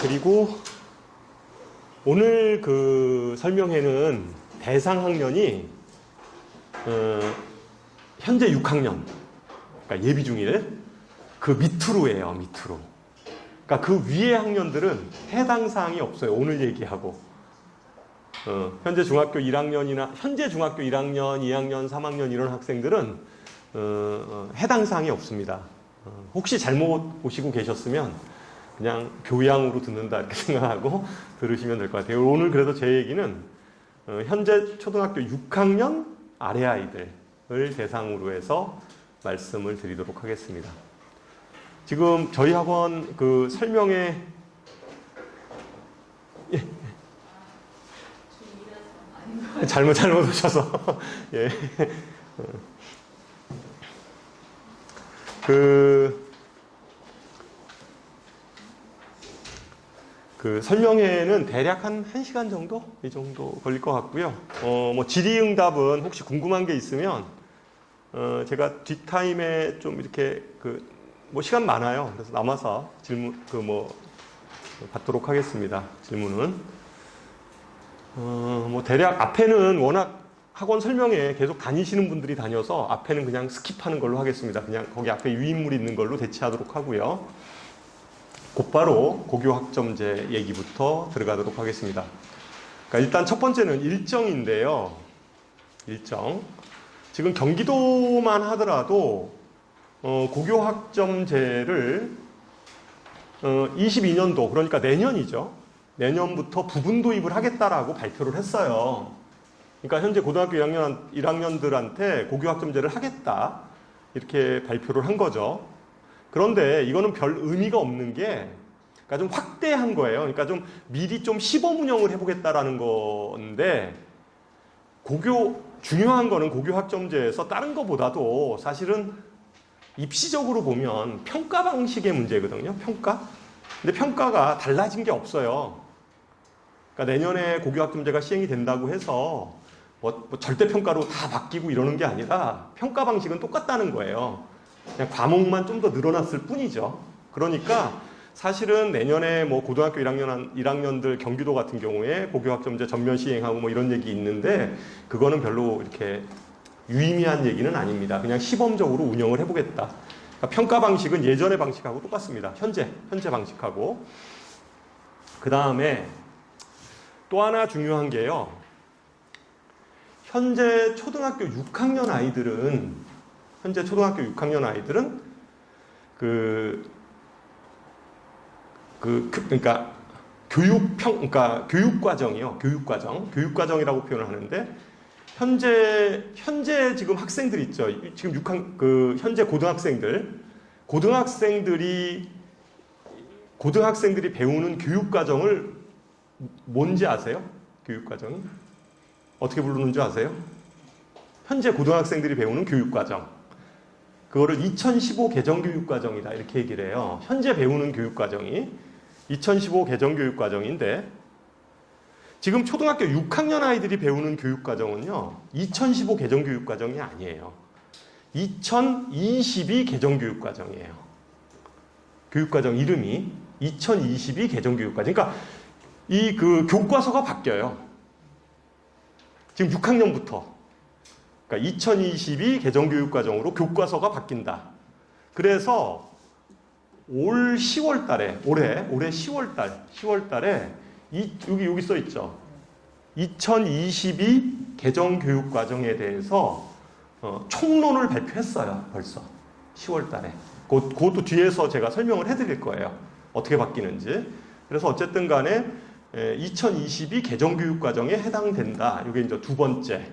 그리고 오늘 그 설명회는 대상 학년이 현재 6학년, 그러니까 예비 중일 그 밑으로예요, 밑으로. 그러니까 그 위의 학년들은 해당 사항이 없어요. 오늘 얘기하고. 현재 중학교 1학년이나 현재 중학교 1학년, 2학년, 3학년 이런 학생들은 해당 사항이 없습니다. 혹시 잘못 보시고 계셨으면 그냥 교양으로 듣는다 이렇게 생각하고 들으시면 될 것 같아요. 오늘 그래서 제 얘기는 현재 초등학교 6학년 아래 아이들을 대상으로 해서 말씀을 드리도록 하겠습니다. 지금 저희 학원 그 설명에 잘못 오셔서 예. 그 설명회는 대략 한 1시간 정도? 이 정도 걸릴 것 같고요. 뭐 질의응답은 혹시 궁금한 게 있으면 제가 뒷타임에 좀 이렇게 뭐 시간 많아요. 그래서 남아서 질문 받도록 하겠습니다. 질문은 뭐 대략 앞에는 워낙 학원 설명회 계속 다니시는 분들이 다녀서 앞에는 그냥 스킵하는 걸로 하겠습니다. 그냥 거기 앞에 유인물 있는 걸로 대체하도록 하고요. 곧바로 고교학점제 얘기부터 들어가도록 하겠습니다. 그러니까 일단 첫 번째는 일정인데요. 일정. 지금 경기도만 하더라도 고교학점제를 22년도 그러니까 내년이죠. 내년부터 부분 도입을 하겠다라고 발표를 했어요. 그러니까 현재 고등학교 1학년들한테 고교학점제를 하겠다 이렇게 발표를 한 거죠. 그런데 이거는 별 의미가 없는 게 그러니까 좀 확대한 거예요. 그러니까 좀 미리 좀 시범 운영을 해보겠다라는 건데 중요한 거는 고교학점제에서 다른 것보다도 사실은 입시적으로 보면 평가 방식의 문제거든요. 평가. 근데 평가가 달라진 게 없어요. 그러니까 내년에 고교학점제가 시행이 된다고 해서 뭐 절대평가로 다 바뀌고 이러는 게 아니라 평가 방식은 똑같다는 거예요. 그냥 과목만 좀 더 늘어났을 뿐이죠. 그러니까 사실은 내년에 뭐 고등학교 1학년들 경기도 같은 경우에 고교학점제 전면 시행하고 뭐 이런 얘기 있는데 그거는 별로 이렇게 유의미한 얘기는 아닙니다. 그냥 시범적으로 운영을 해보겠다. 그러니까 평가 방식은 예전의 방식하고 똑같습니다. 현재 방식하고. 그 다음에 또 하나 중요한 게요. 현재 초등학교 6학년 아이들은 그러니까 교육 과정이라고 표현을 하는데 현재 지금 학생들 있죠. 지금 현재 고등학생들이 배우는 교육 과정을 뭔지 아세요? 교육 과정이 어떻게 부르는 줄 아세요? 현재 고등학생들이 배우는 교육 과정. 그거를 2015 개정교육과정이다 이렇게 얘기를 해요. 현재 배우는 교육과정이 2015 개정교육과정인데 지금 초등학교 6학년 아이들이 배우는 교육과정은요. 2015 개정교육과정이 아니에요. 2022 개정교육과정이에요. 교육과정 이름이 2022 개정교육과정. 그러니까 이 교과서가 바뀌어요. 지금 6학년부터. 그러니까 2022 개정교육과정으로 교과서가 바뀐다. 그래서 올 10월 달에, 올해 10월 달에, 여기 써 있죠. 2022 개정교육과정에 대해서 총론을 발표했어요. 벌써. 10월 달에. 그것도 뒤에서 제가 설명을 해드릴 거예요. 어떻게 바뀌는지. 그래서 어쨌든 간에 2022 개정교육과정에 해당된다. 이게 이제 두 번째.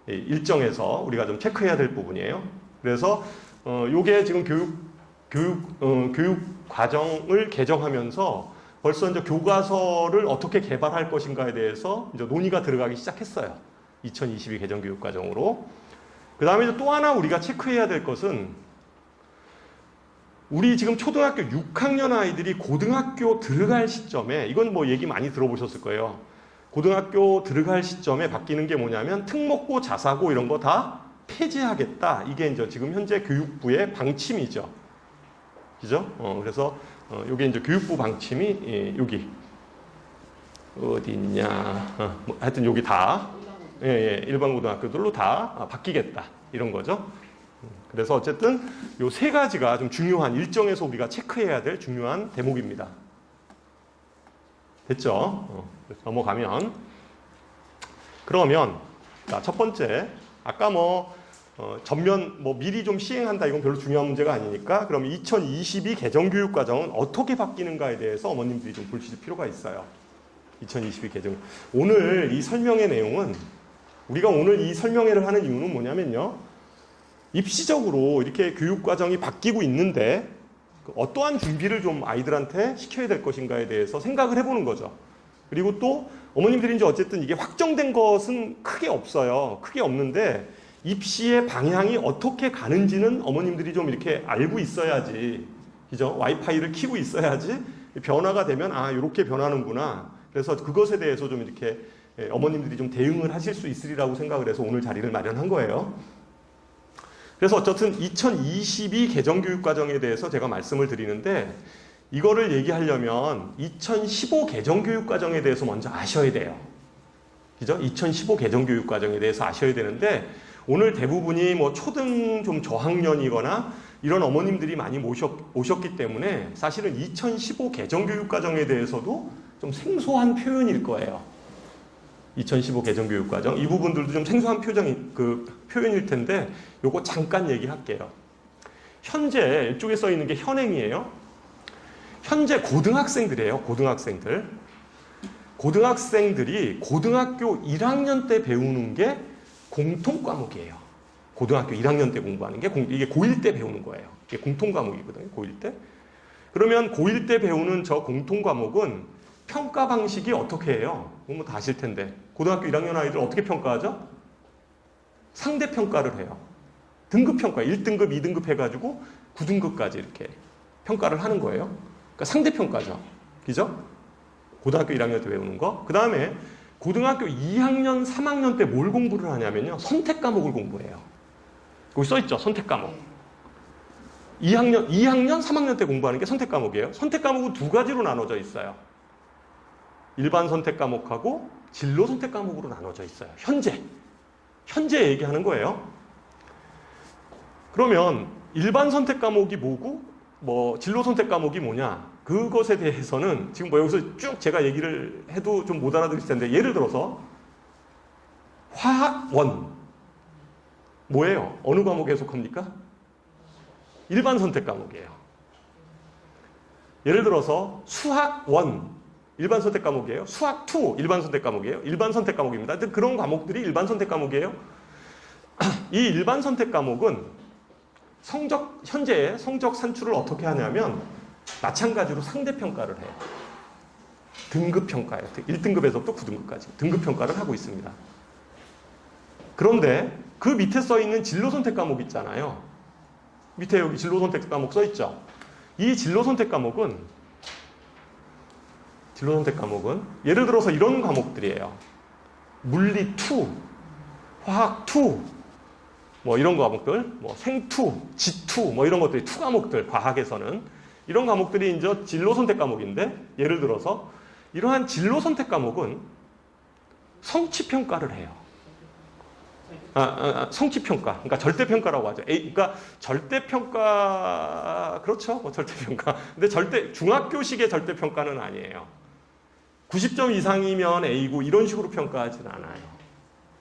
일정에서 우리가 좀 체크해야 될 부분이에요. 그래서 요게 지금 교육 과정을 개정하면서 벌써 이제 교과서를 어떻게 개발할 것인가에 대해서 이제 논의가 들어가기 시작했어요. 2022 개정교육 과정으로. 그 다음에 또 하나 우리가 체크해야 될 것은 우리 지금 초등학교 6학년 아이들이 고등학교 들어갈 시점에 이건 뭐 얘기 많이 들어보셨을 거예요. 고등학교 들어갈 시점에 바뀌는 게 뭐냐면 특목고, 자사고 이런 거 다 폐지하겠다. 이게 이제 지금 현재 교육부의 방침이죠. 그죠? 그래서 요게 이제 교육부 방침이 여기 어디 있냐? 뭐 하여튼 여기 다 일반 고등학교들로 다 바뀌겠다 이런 거죠. 그래서 어쨌든 요 세 가지가 좀 중요한 일정에서 우리가 체크해야 될 중요한 대목입니다. 됐죠? 넘어가면 그러면 자, 첫 번째 아까 전면 미리 좀 시행한다 이건 별로 중요한 문제가 아니니까 그럼 2022 개정교육과정은 어떻게 바뀌는가에 대해서 어머님들이 좀 보실 필요가 있어요. 2022 개정. 오늘 이 설명의 내용은 우리가 오늘 이 설명회를 하는 이유는 뭐냐면요. 입시적으로 이렇게 교육과정이 바뀌고 있는데 어떠한 준비를 좀 아이들한테 시켜야 될 것인가에 대해서 생각을 해보는 거죠. 그리고 또 어머님들이 이제 어쨌든 이게 확정된 것은 크게 없어요. 크게 없는데 입시의 방향이 어떻게 가는지는 어머님들이 좀 이렇게 알고 있어야지. 그죠? 와이파이를 켜고 있어야지 변화가 되면 이렇게 변하는구나. 그래서 그것에 대해서 좀 이렇게 어머님들이 좀 대응을 하실 수 있으리라고 생각을 해서 오늘 자리를 마련한 거예요. 그래서 어쨌든 2022 개정교육과정에 대해서 제가 말씀을 드리는데 이거를 얘기하려면 2015 개정교육과정에 대해서 먼저 아셔야 돼요. 그죠? 2015 개정교육과정에 대해서 아셔야 되는데 오늘 대부분이 초등 좀 저학년이거나 이런 어머님들이 많이 오셨기 때문에 사실은 2015 개정교육과정에 대해서도 좀 생소한 표현일 거예요. 2015 개정교육과정 이 부분들도 좀 생소한 표현일 텐데 요거 잠깐 얘기할게요. 현재 이쪽에 써 있는 게 현행이에요. 현재 고등학생들이에요. 고등학생들이 고등학교 1학년 때 배우는 게 공통 과목이에요. 고등학교 1학년 때 공부하는 게 이게 고1 때 배우는 거예요. 이게 공통 과목이거든요. 고1 때. 그러면 고1 때 배우는 저 공통 과목은 평가 방식이 어떻게 해요? 뭐 다 아실 텐데. 고등학교 1학년 아이들 어떻게 평가하죠? 상대평가를 해요. 등급평가, 1등급, 2등급 해가지고 9등급까지 이렇게 평가를 하는 거예요. 그러니까 상대평가죠. 그죠? 고등학교 1학년 때 배우는 거. 그 다음에 고등학교 2학년, 3학년 때 뭘 공부를 하냐면요. 선택 과목을 공부해요. 거기 써있죠. 선택 과목. 2학년, 3학년 때 공부하는 게 선택 과목이에요. 선택 과목은 두 가지로 나눠져 있어요. 일반 선택 과목하고 진로 선택 과목으로 나눠져 있어요. 현재 얘기하는 거예요. 그러면 일반 선택 과목이 뭐고 진로 선택 과목이 뭐냐 그것에 대해서는 지금 여기서 쭉 제가 얘기를 해도 좀 못 알아들으실 텐데 예를 들어서 화학원 뭐예요? 어느 과목에 속합니까? 일반 선택 과목이에요. 예를 들어서 수학원 일반 선택 과목이에요. 수학2 일반 선택 과목이에요. 일반 선택 과목입니다. 그런 과목들이 일반 선택 과목이에요. 이 일반 선택 과목은 현재 성적 산출을 어떻게 하냐면 마찬가지로 상대평가를 해요. 등급평가예요. 1등급에서부터 9등급까지 등급평가를 하고 있습니다. 그런데 그 밑에 써있는 진로선택 과목 있잖아요. 밑에 여기 진로선택 과목 써있죠. 이 진로선택 과목은 예를 들어서 이런 과목들이에요. 물리2, 화학2 이런 과목들, 생2, 지2 이런 것들이 2 과목들 과학에서는 이런 과목들이 이제 진로 선택 과목인데 예를 들어서 이러한 진로 선택 과목은 성취 평가를 해요. 성취 평가. 그러니까 절대 평가라고 하죠. 그러니까 절대 평가 그렇죠. 절대 평가. 근데 중학교식의 절대 평가는 아니에요. 90점 이상이면 A고 이런 식으로 평가하진 않아요.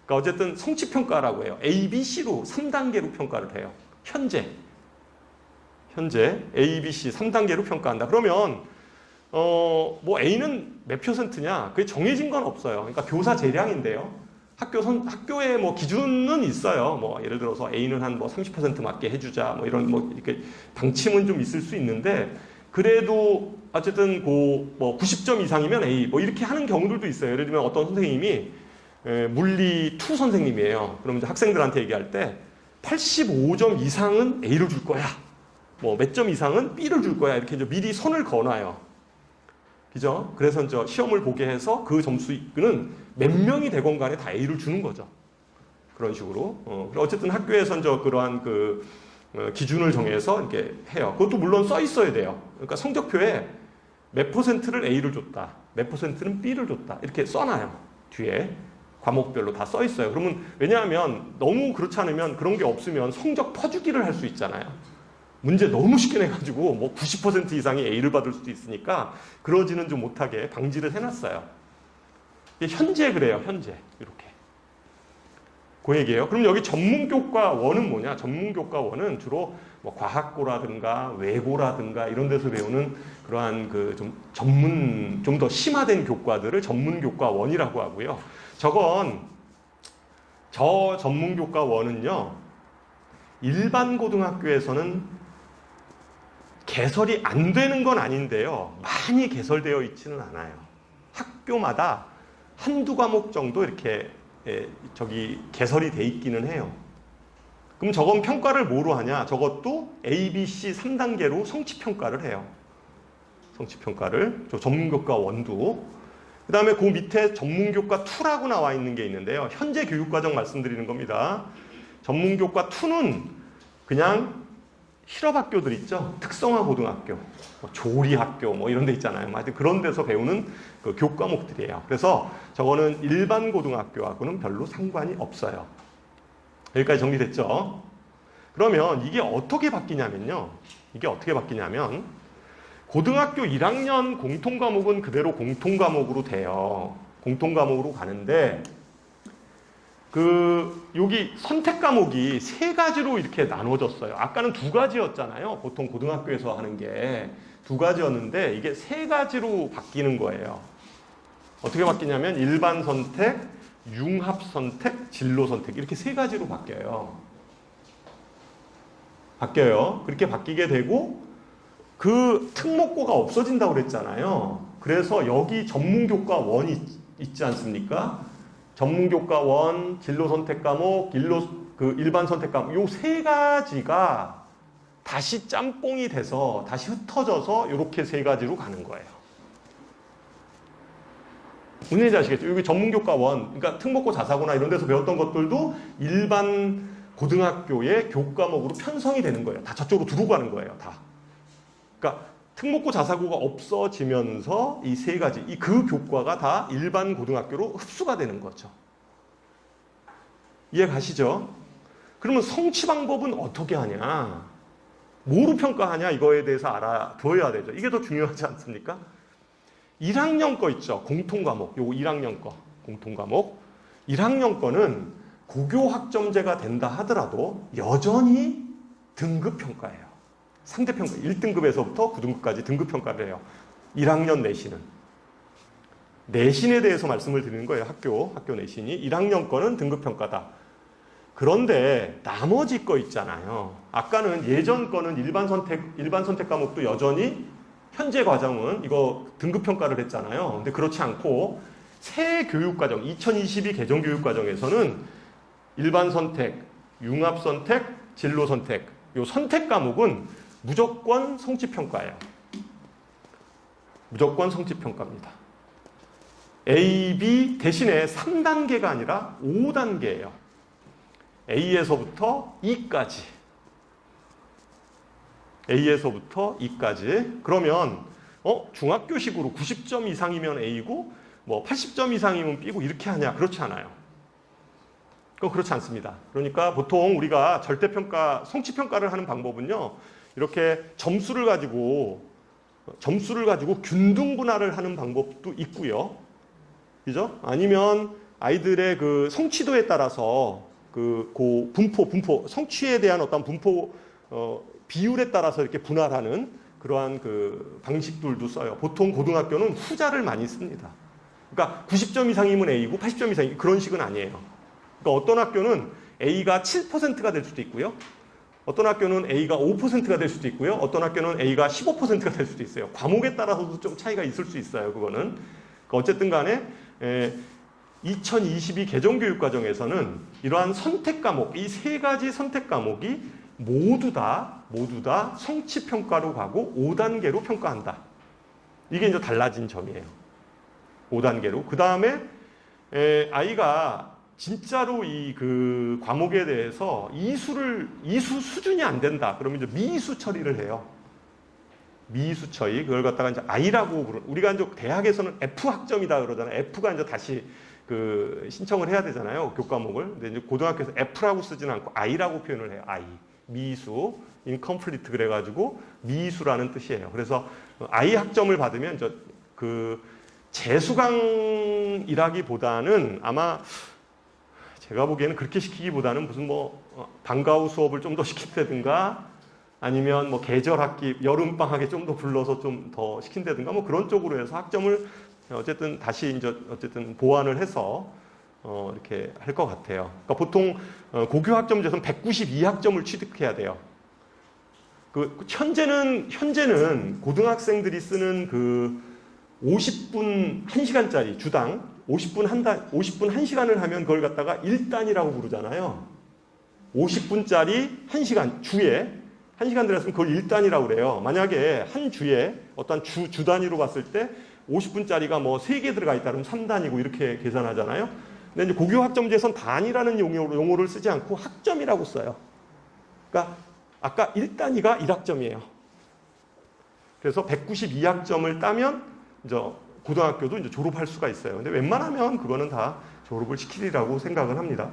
그러니까 어쨌든 성취 평가라고 해요. A, B, C로 3단계로 평가를 해요. 현재 A, B, C 3단계로 평가한다. 그러면 A는 몇 %냐? 그게 정해진 건 없어요. 그러니까 교사 재량인데요. 학교에 기준은 있어요. 예를 들어서 A는 한 30% 맞게 해주자. 이런 이렇게 방침은 좀 있을 수 있는데 그래도 어쨌든 90점 이상이면 A 이렇게 하는 경우들도 있어요. 예를 들면 어떤 선생님이 물리 2 선생님이에요. 그럼 이제 학생들한테 얘기할 때 85점 이상은 A를 줄 거야. 몇 점 이상은 B를 줄 거야. 이렇게 이제 미리 선을 그어놔요. 그죠? 그래서 이제 시험을 보게 해서 그 점수는 몇 명이 되건 간에 다 A를 주는 거죠. 그런 식으로. 어쨌든 학교에서 이제 그러한 기준을 정해서 이렇게 해요. 그것도 물론 써 있어야 돼요. 그러니까 성적표에 몇 퍼센트를 A를 줬다, 몇 퍼센트는 B를 줬다 이렇게 써놔요. 뒤에 과목별로 다 써 있어요. 그러면 왜냐하면 너무 그렇지 않으면 그런 게 없으면 성적 퍼주기를 할 수 있잖아요. 문제 너무 쉽게 내가지고 뭐 90% 이상이 A를 받을 수도 있으니까 그러지는 좀 못하게 방지를 해놨어요. 현재 그래요. 현재 이렇게 그 얘기예요. 그럼 여기 전문교과원은 뭐냐? 전문교과원은 주로 뭐 과학고라든가 외고라든가 이런 데서 배우는 그러한 그 좀 전문, 좀 더 심화된 교과들을 전문교과원이라고 하고요. 저 전문교과원은요, 일반 고등학교에서는 개설이 안 되는 건 아닌데요, 많이 개설되어 있지는 않아요. 학교마다 한두 과목 정도 이렇게 개설이 돼 있기는 해요. 그럼 저건 평가를 뭐로 하냐? 저것도 A, B, C 3단계로 성취평가를 해요. 성취평가를. 저 전문교과원도. 그 다음에 그 밑에 전문교과 2라고 나와 있는 게 있는데요. 현재 교육과정 말씀드리는 겁니다. 전문교과 2는 그냥 실업학교들 있죠. 특성화 고등학교, 조리학교 뭐 이런 데 있잖아요. 하여튼 그런 데서 배우는 그 교과목들이에요. 그래서 저거는 일반 고등학교하고는 별로 상관이 없어요. 여기까지 정리됐죠? 그러면 이게 어떻게 바뀌냐면요. 이게 어떻게 바뀌냐면 고등학교 1학년 공통과목은 그대로 공통과목으로 돼요. 공통과목으로 가는데 여기 선택 과목이 3가지로 이렇게 나눠졌어요. 아까는 2가지였잖아요. 보통 고등학교에서 하는 게 2가지였는데 이게 3가지로 바뀌는 거예요. 어떻게 바뀌냐면 일반 선택, 융합 선택, 진로 선택 이렇게 3가지로 바뀌어요. 그렇게 바뀌게 되고 그 특목고가 없어진다고 그랬잖아요. 그래서 여기 전문교과원이 있지 않습니까? 전문교과원, 진로선택 과목, 일반 선택 과목 요 3가지가 다시 짬뽕이 돼서 다시 흩어져서 이렇게 3가지로 가는 거예요. 무슨 얘기인지 아시겠죠? 여기 전문교과원, 그러니까 특목고 자사고나 이런 데서 배웠던 것들도 일반 고등학교의 교과목으로 편성이 되는 거예요. 다 저쪽으로 들어가는 거예요. 다. 그러니까 특목고 자사고가 없어지면서 이 3가지, 그 교과가 다 일반 고등학교로 흡수가 되는 거죠. 이해 가시죠? 그러면 성취 방법은 어떻게 하냐? 뭐로 평가하냐? 이거에 대해서 알아둬야 되죠. 이게 더 중요하지 않습니까? 1학년 거 있죠. 공통과목. 요거 1학년 거. 공통과목. 1학년 거는 고교학점제가 된다 하더라도 여전히 등급평가예요. 상대평가 1등급에서부터 9등급까지 등급평가를 해요. 1학년 내신은. 내신에 대해서 말씀을 드리는 거예요. 학교 내신이. 1학년 거는 등급평가다. 그런데 나머지 거 있잖아요. 아까는 예전 거는 일반 선택 과목도 여전히 현재 과정은 이거 등급평가를 했잖아요. 근데 그렇지 않고 새 교육과정, 2022 개정교육과정에서는 일반 선택, 융합 선택, 진로 선택, 요 선택 과목은 무조건 성취평가예요. 무조건 성취평가입니다. A, B 대신에 3단계가 아니라 5단계예요. A에서부터 E까지. A에서부터 E까지. 그러면 중학교식으로 90점 이상이면 A고 뭐 80점 이상이면 B고 이렇게 하냐? 그렇지 않아요. 그건 그렇지 않습니다. 그러니까 보통 우리가 절대평가, 성취평가를 하는 방법은요. 이렇게 점수를 가지고 균등분할을 하는 방법도 있고요. 그죠? 아니면 아이들의 그 성취도에 따라서 분포, 성취에 대한 어떤 분포, 비율에 따라서 이렇게 분할하는 그러한 그 방식들도 써요. 보통 고등학교는 후자를 많이 씁니다. 그러니까 90점 이상이면 A고 80점 이상이 그런 식은 아니에요. 그러니까 어떤 학교는 A가 7%가 될 수도 있고요. 어떤 학교는 A가 5%가 될 수도 있고요. 어떤 학교는 A가 15%가 될 수도 있어요. 과목에 따라서도 좀 차이가 있을 수 있어요. 그거는. 그러니까 어쨌든 간에 2022 개정교육과정에서는 이러한 선택 과목, 이 3가지 선택 과목이 모두 다 성취평가로 가고 5단계로 평가한다. 이게 이제 달라진 점이에요. 5단계로. 그 다음에 아이가 진짜로 이 그 과목에 대해서 이수 수준이 안 된다. 그러면 이제 미이수 처리를 해요. 미이수 처리. 그걸 갖다가 이제 I라고 우리가 이제 대학에서는 F 학점이다 그러잖아요. F가 이제 다시 그 신청을 해야 되잖아요. 교과목을. 근데 이제 고등학교에서 F라고 쓰지는 않고 I라고 표현을 해요. I. 미이수. incomplete 그래가지고 미이수라는 뜻이에요. 그래서 I 학점을 받으면 그 재수강이라기보다는 아마 제가 보기에는 그렇게 시키기보다는 무슨 뭐 방과후 수업을 좀 더 시킨다든가 아니면 뭐 계절학기 여름방학에 좀 더 불러서 좀 더 시킨다든가 뭐 그런 쪽으로 해서 학점을 어쨌든 다시 이제 어쨌든 보완을 해서 이렇게 할 것 같아요. 그러니까 보통 고교 학점제에서는 192학점을 취득해야 돼요. 그 현재는 고등학생들이 쓰는 그 50분 1시간짜리 주당 50분 1시간을 하면 그걸 갖다가 1단이라고 부르잖아요. 50분짜리 1시간 주에 1시간 들었으면 그걸 1단이라고 그래요. 만약에 한 주에 어떤 주 단위로 봤을 때 50분짜리가 뭐 3개 들어가 있다 그러면 3단이고 이렇게 계산하잖아요. 근데 이제 고교 학점제에서는 단이라는 용어를 쓰지 않고 학점이라고 써요. 그러니까 아까 1단위가 1학점이에요. 그래서 192학점을 따면 이제 고등학교도 이제 졸업할 수가 있어요. 근데 웬만하면 그거는 다 졸업을 시키리라고 생각을 합니다.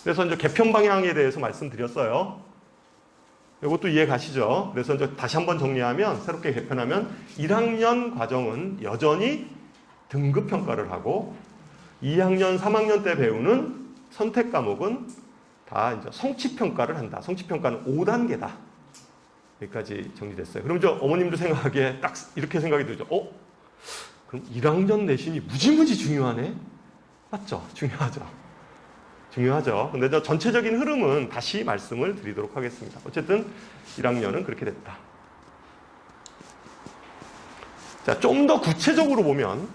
그래서 이제 개편 방향에 대해서 말씀드렸어요. 이것도 이해 가시죠? 그래서 이제 다시 한번 정리하면 새롭게 개편하면 1학년 과정은 여전히 등급 평가를 하고 2학년, 3학년 때 배우는 선택 과목은 다 이제 성취 평가를 한다. 성취 평가는 5단계다. 여기까지 정리됐어요. 그럼 저 어머님도 생각하기에 딱 이렇게 생각이 들죠. 그럼 1학년 내신이 무지무지 중요하네? 맞죠? 중요하죠. 근데 저 전체적인 흐름은 다시 말씀을 드리도록 하겠습니다. 어쨌든 1학년은 그렇게 됐다. 자, 좀 더 구체적으로 보면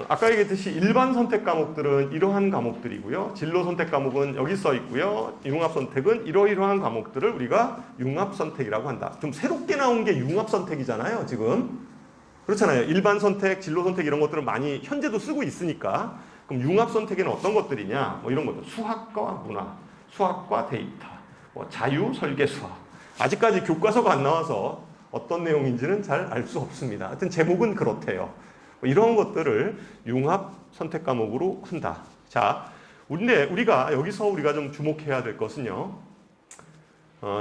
아까 얘기했듯이 일반 선택 과목들은 이러한 과목들이고요. 진로 선택 과목은 여기 써 있고요. 융합 선택은 이러이러한 과목들을 우리가 융합 선택이라고 한다. 좀 새롭게 나온 게 융합 선택이잖아요, 지금. 그렇잖아요. 일반 선택, 진로 선택 이런 것들은 많이 현재도 쓰고 있으니까. 그럼 융합 선택에는 어떤 것들이냐? 뭐 이런 것들. 수학과 문화, 수학과 데이터, 뭐 자유, 설계, 수학. 아직까지 교과서가 안 나와서 어떤 내용인지는 잘 알 수 없습니다. 하여튼 제목은 그렇대요. 이런 것들을 융합 선택 과목으로 한다. 자, 우리가 여기서 우리가 좀 주목해야 될 것은요.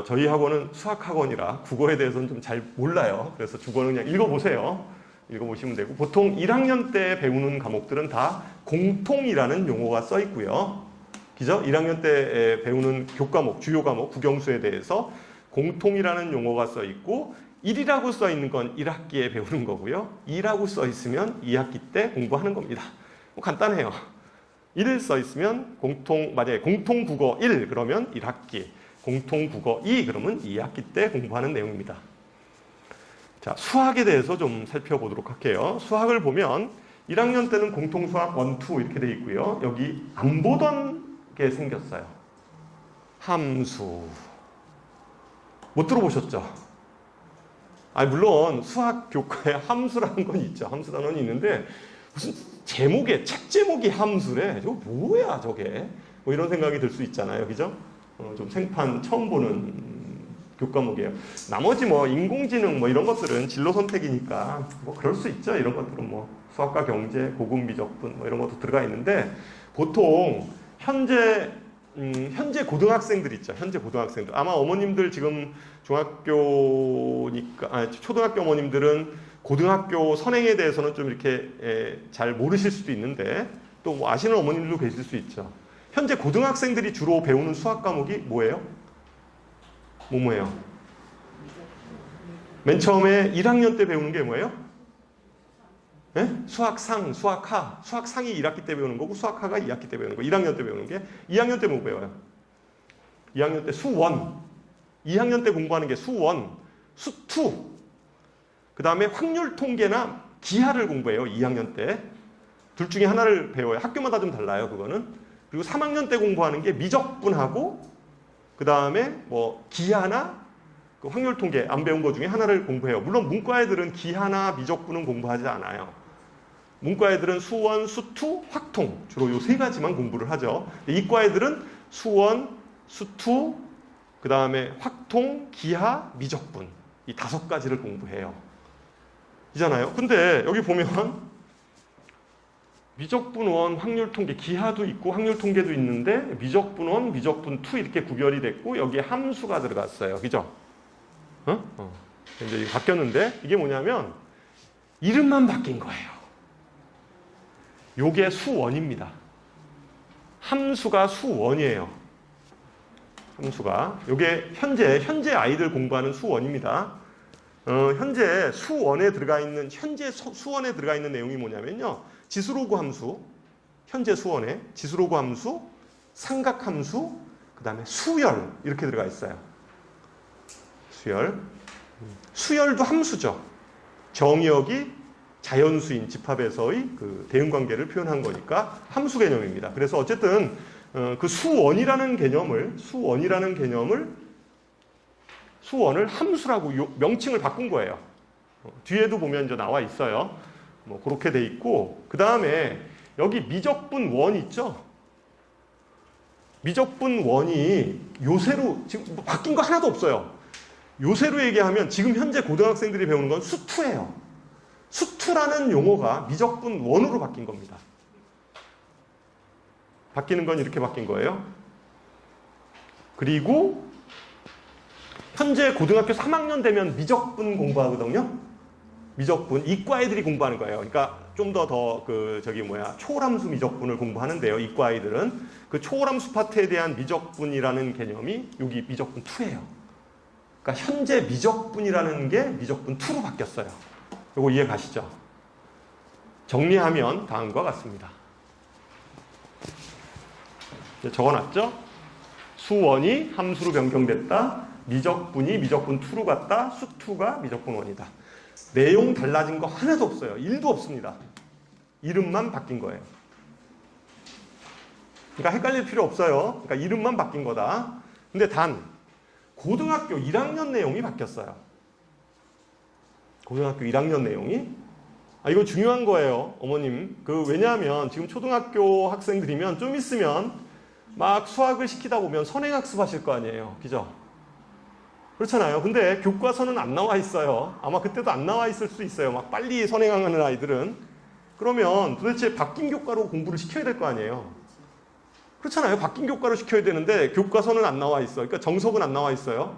저희 학원은 수학 학원이라 국어에 대해서는 좀 잘 몰라요. 그래서 국어는 그냥 읽어보세요. 읽어보시면 되고 보통 1학년 때 배우는 과목들은 다 공통이라는 용어가 써 있고요. 그죠? 1학년 때 배우는 교과목, 주요 과목, 국영수에 대해서 공통이라는 용어가 써 있고 1이라고 써 있는 건 1학기에 배우는 거고요. 2라고 써 있으면 2학기 때 공부하는 겁니다. 뭐 간단해요. 1 써 있으면 만약에 공통국어 1 그러면 1학기, 공통국어 2 그러면 2학기 때 공부하는 내용입니다. 자, 수학에 대해서 좀 살펴보도록 할게요. 수학을 보면 1학년 때는 공통수학 1, 2 이렇게 돼 있고요. 여기 안 보던 게 생겼어요. 함수. 못 들어보셨죠? 물론 수학 교과에 함수라는 건 있죠. 함수 단원이 있는데 무슨 책 제목이 함수래. 저거 뭐야 저게? 뭐 이런 생각이 들 수 있잖아요. 그죠? 좀 생판 처음 보는 교과목이에요. 나머지 뭐 인공지능 뭐 이런 것들은 진로 선택이니까 뭐 그럴 수 있죠. 이런 것들은 뭐 수학과 경제, 고급 미적분 뭐 이런 것도 들어가 있는데 보통 현재 고등학생들 있죠. 현재 고등학생들. 아마 어머님들 지금 초등학교 어머님들은 고등학교 선행에 대해서는 좀 이렇게 잘 모르실 수도 있는데 또 뭐 아시는 어머님들도 계실 수 있죠. 현재 고등학생들이 주로 배우는 수학 과목이 뭐예요? 뭐예요? 맨 처음에 1학년 때 배우는 게 뭐예요? 네? 수학상, 수학하. 수학상이 1학기 때 배우는 거고 수학하가 2학기 때 배우는 거. 1학년 때 배우는 게 2학년 때 뭐 배워요? 2학년 때 수원. 2학년 때 공부하는 게 수원, 수투. 그 다음에 확률 통계나 기하를 공부해요. 2학년 때. 둘 중에 하나를 배워요. 학교마다 좀 달라요. 그거는. 그리고 3학년 때 공부하는 게 미적분하고 그 다음에 뭐 기하나 그 확률 통계 안 배운 거 중에 하나를 공부해요. 물론 문과 애들은 기하나 미적분은 공부하지 않아요. 문과 애들은 수원, 수투, 확통 주로 요 세 가지만 공부를 하죠. 이과 애들은 수원, 수투, 그 다음에 확통, 기하, 미적분 이 5가지를 공부해요. 이잖아요. 근데 여기 보면 미적분 1, 확률 통계, 기하도 있고 확률 통계도 있는데 미적분 1, 미적분 2 이렇게 구별이 됐고 여기에 함수가 들어갔어요. 그죠? 이제 이거 바뀌었는데 이게 뭐냐면 이름만 바뀐 거예요. 요게 수원입니다. 함수가 수원이에요. 함수가 요게 현재 아이들 공부하는 수원입니다. 현재 수원에 들어가 있는 내용이 뭐냐면요. 지수로그 함수, 현재 수원에 지수로그 함수, 삼각함수, 그 다음에 수열 이렇게 들어가 있어요. 수열도 함수죠. 정의역이 자연수인 집합에서의 그 대응관계를 표현한 거니까 함수 개념입니다. 그래서 어쨌든 그 수원이라는 개념을 수원을 함수라고 명칭을 바꾼 거예요. 뒤에도 보면 이제 나와 있어요. 뭐 그렇게 돼 있고 그 다음에 여기 미적분 원 있죠. 미적분 원이 요새로 지금 바뀐 거 하나도 없어요. 요새로 얘기하면 지금 현재 고등학생들이 배우는 건 수투예요. 수투라는 용어가 미적분 원으로 바뀐 겁니다. 바뀌는 건 이렇게 바뀐 거예요. 그리고 현재 고등학교 3학년 되면 미적분 공부하거든요. 미적분 이과 애들이 공부하는 거예요. 그러니까 좀 더 초월함수 미적분을 공부하는데요. 이과 아이들은 그 초월함수 파트에 대한 미적분이라는 개념이 여기 미적분 2예요. 그러니까 현재 미적분이라는 게 미적분 2로 바뀌었어요. 이거 이해 가시죠? 정리하면 다음과 같습니다. 적어놨죠? 수원이 함수로 변경됐다. 미적분이 미적분 2로 갔다. 수2가 미적분 1이다. 내용 달라진 거 하나도 없어요. 1도 없습니다. 이름만 바뀐 거예요. 그러니까 헷갈릴 필요 없어요. 그러니까 이름만 바뀐 거다. 근데 단 고등학교 1학년 내용이 바뀌었어요. 고등학교 1학년 내용이 이거 중요한 거예요. 어머님. 왜냐하면 지금 초등학교 학생들이면 좀 있으면 막 수학을 시키다 보면 선행학습 하실 거 아니에요. 그죠? 그렇잖아요. 근데 교과서는 안 나와 있어요. 아마 그때도 안 나와 있을 수 있어요. 막 빨리 선행하는 아이들은. 그러면 도대체 바뀐 교과로 공부를 시켜야 될 거 아니에요. 그렇잖아요. 바뀐 교과로 시켜야 되는데 교과서는 안 나와 있어. 그러니까 정석은 안 나와 있어요.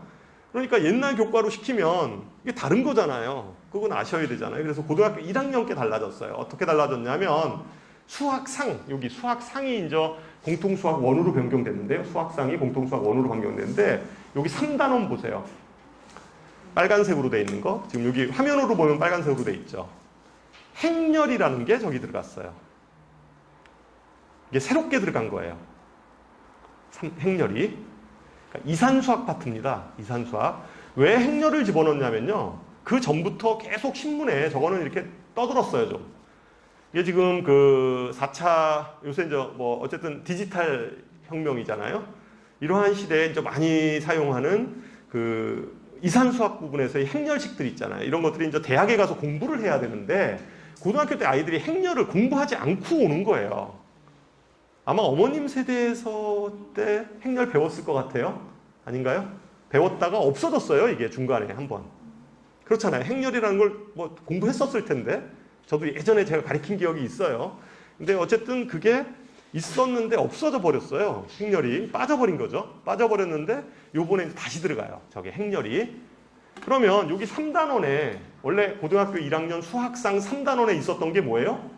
그러니까 옛날 교과로 시키면 이게 다른 거잖아요. 그건 아셔야 되잖아요. 그래서 고등학교 1학년 께 달라졌어요. 어떻게 달라졌냐면 수학상, 여기 수학상이 이제 공통수학 1으로 변경됐는데요. 수학상이 공통수학 1으로 변경됐는데 여기 3단원 보세요. 빨간색으로 돼 있는 거. 지금 여기 화면으로 보면 빨간색으로 돼 있죠. 행렬이라는 게 저기 들어갔어요. 이게 새롭게 들어간 거예요. 행렬이. 그러니까 이산수학 파트입니다. 이산수학. 왜 행렬을 집어넣냐면요. 그 전부터 계속 신문에 저거는 이렇게 떠들었어요, 좀. 이게 지금 4차, 요새 이제 어쨌든 디지털 혁명이잖아요. 이러한 시대에 이제 많이 사용하는 이산수학 부분에서의 행렬식들 있잖아요. 이런 것들이 이제 대학에 가서 공부를 해야 되는데 고등학교 때 아이들이 행렬을 공부하지 않고 오는 거예요. 아마 어머님 세대에서 때 행렬 배웠을 것 같아요. 아닌가요? 배웠다가 없어졌어요. 이게 중간에 한번. 그렇잖아요. 행렬이라는 걸 공부했었을 텐데 저도 예전에 제가 가르친 기억이 있어요. 근데 어쨌든 그게 있었는데 없어져 버렸어요. 행렬이 빠져버린 거죠. 빠져버렸는데 요번에 다시 들어가요. 저게 행렬이. 그러면 여기 3단원에 원래 고등학교 1학년 수학상 3단원에 있었던 게 뭐예요?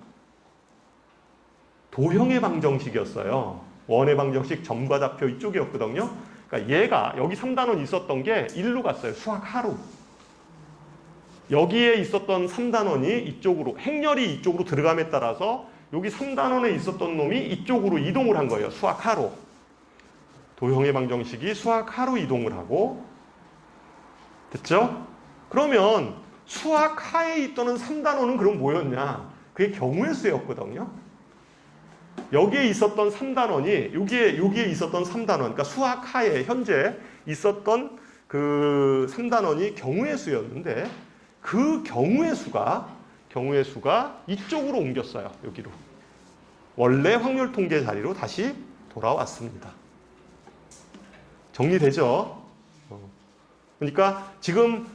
도형의 방정식이었어요. 원의 방정식, 점과 좌표 이쪽이었거든요. 그러니까 얘가 여기 3단원 있었던 게 1로 갔어요. 수학하로. 여기에 있었던 3단원이 이쪽으로, 행렬이 이쪽으로 들어감에 따라서 여기 3단원에 있었던 놈이 이쪽으로 이동을 한 거예요. 수학하로. 도형의 방정식이 수학하로 이동을 하고. 됐죠? 그러면 수학하에 있던 3단원은 그럼 뭐였냐? 그게 경우의 수였거든요. 여기에 있었던 3단원이 여기에 있었던 3단원, 그러니까 수학하에 현재 있었던 그 3단원이 경우의 수였는데 그 경우의 수가 경우의 수가 이쪽으로 옮겼어요. 여기로. 원래 확률 통계 자리로 다시 돌아왔습니다. 정리되죠? 그러니까 지금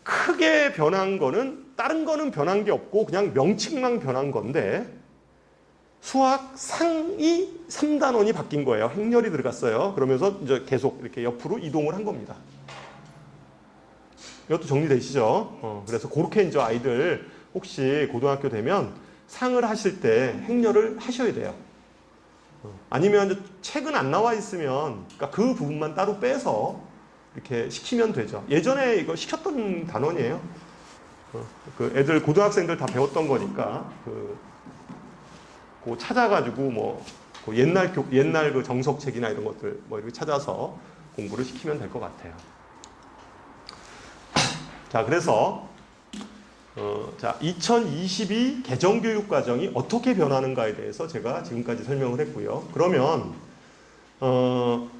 크게 변한 거는 다른 거는 변한 게 없고 그냥 명칭만 변한 건데 수학 상이 3단원이 바뀐 거예요. 행렬이 들어갔어요. 그러면서 이제 계속 이렇게 옆으로 이동을 한 겁니다. 이것도 정리되시죠? 그래서 그렇게 이제 아이들 혹시 고등학교 되면 상을 하실 때 행렬을 하셔야 돼요. 아니면 이제 책은 안 나와 있으면 그러니까 그 부분만 따로 빼서 이렇게 시키면 되죠. 예전에 이거 시켰던 단원이에요. 그 애들 고등학생들 다 배웠던 거니까 그 찾아가지고 그 옛날 그 정석책이나 이런 것들 뭐 이렇게 찾아서 공부를 시키면 될 것 같아요. 자, 그래서 자, 2022 개정교육과정이 어떻게 변하는가에 대해서 제가 지금까지 설명을 했고요. 그러면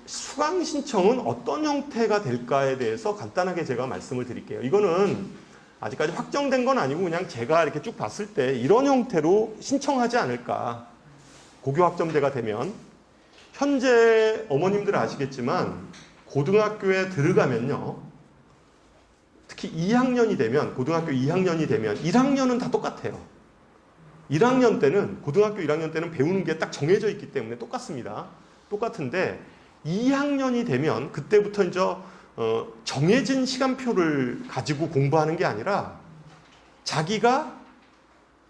수강 신청은 어떤 형태가 될까에 대해서 간단하게 제가 말씀을 드릴게요. 이거는 아직까지 확정된 건 아니고 그냥 제가 이렇게 쭉 봤을 때 이런 형태로 신청하지 않을까. 고교 학점제가 되면 현재 어머님들 아시겠지만 고등학교에 들어가면요. 특히 2학년이 되면 고등학교 2학년이 되면 1학년은 다 똑같아요. 1학년 때는 고등학교 1학년 때는 배우는 게 딱 정해져 있기 때문에 똑같습니다. 똑같은데 2학년이 되면 그때부터 이제 정해진 시간표를 가지고 공부하는 게 아니라 자기가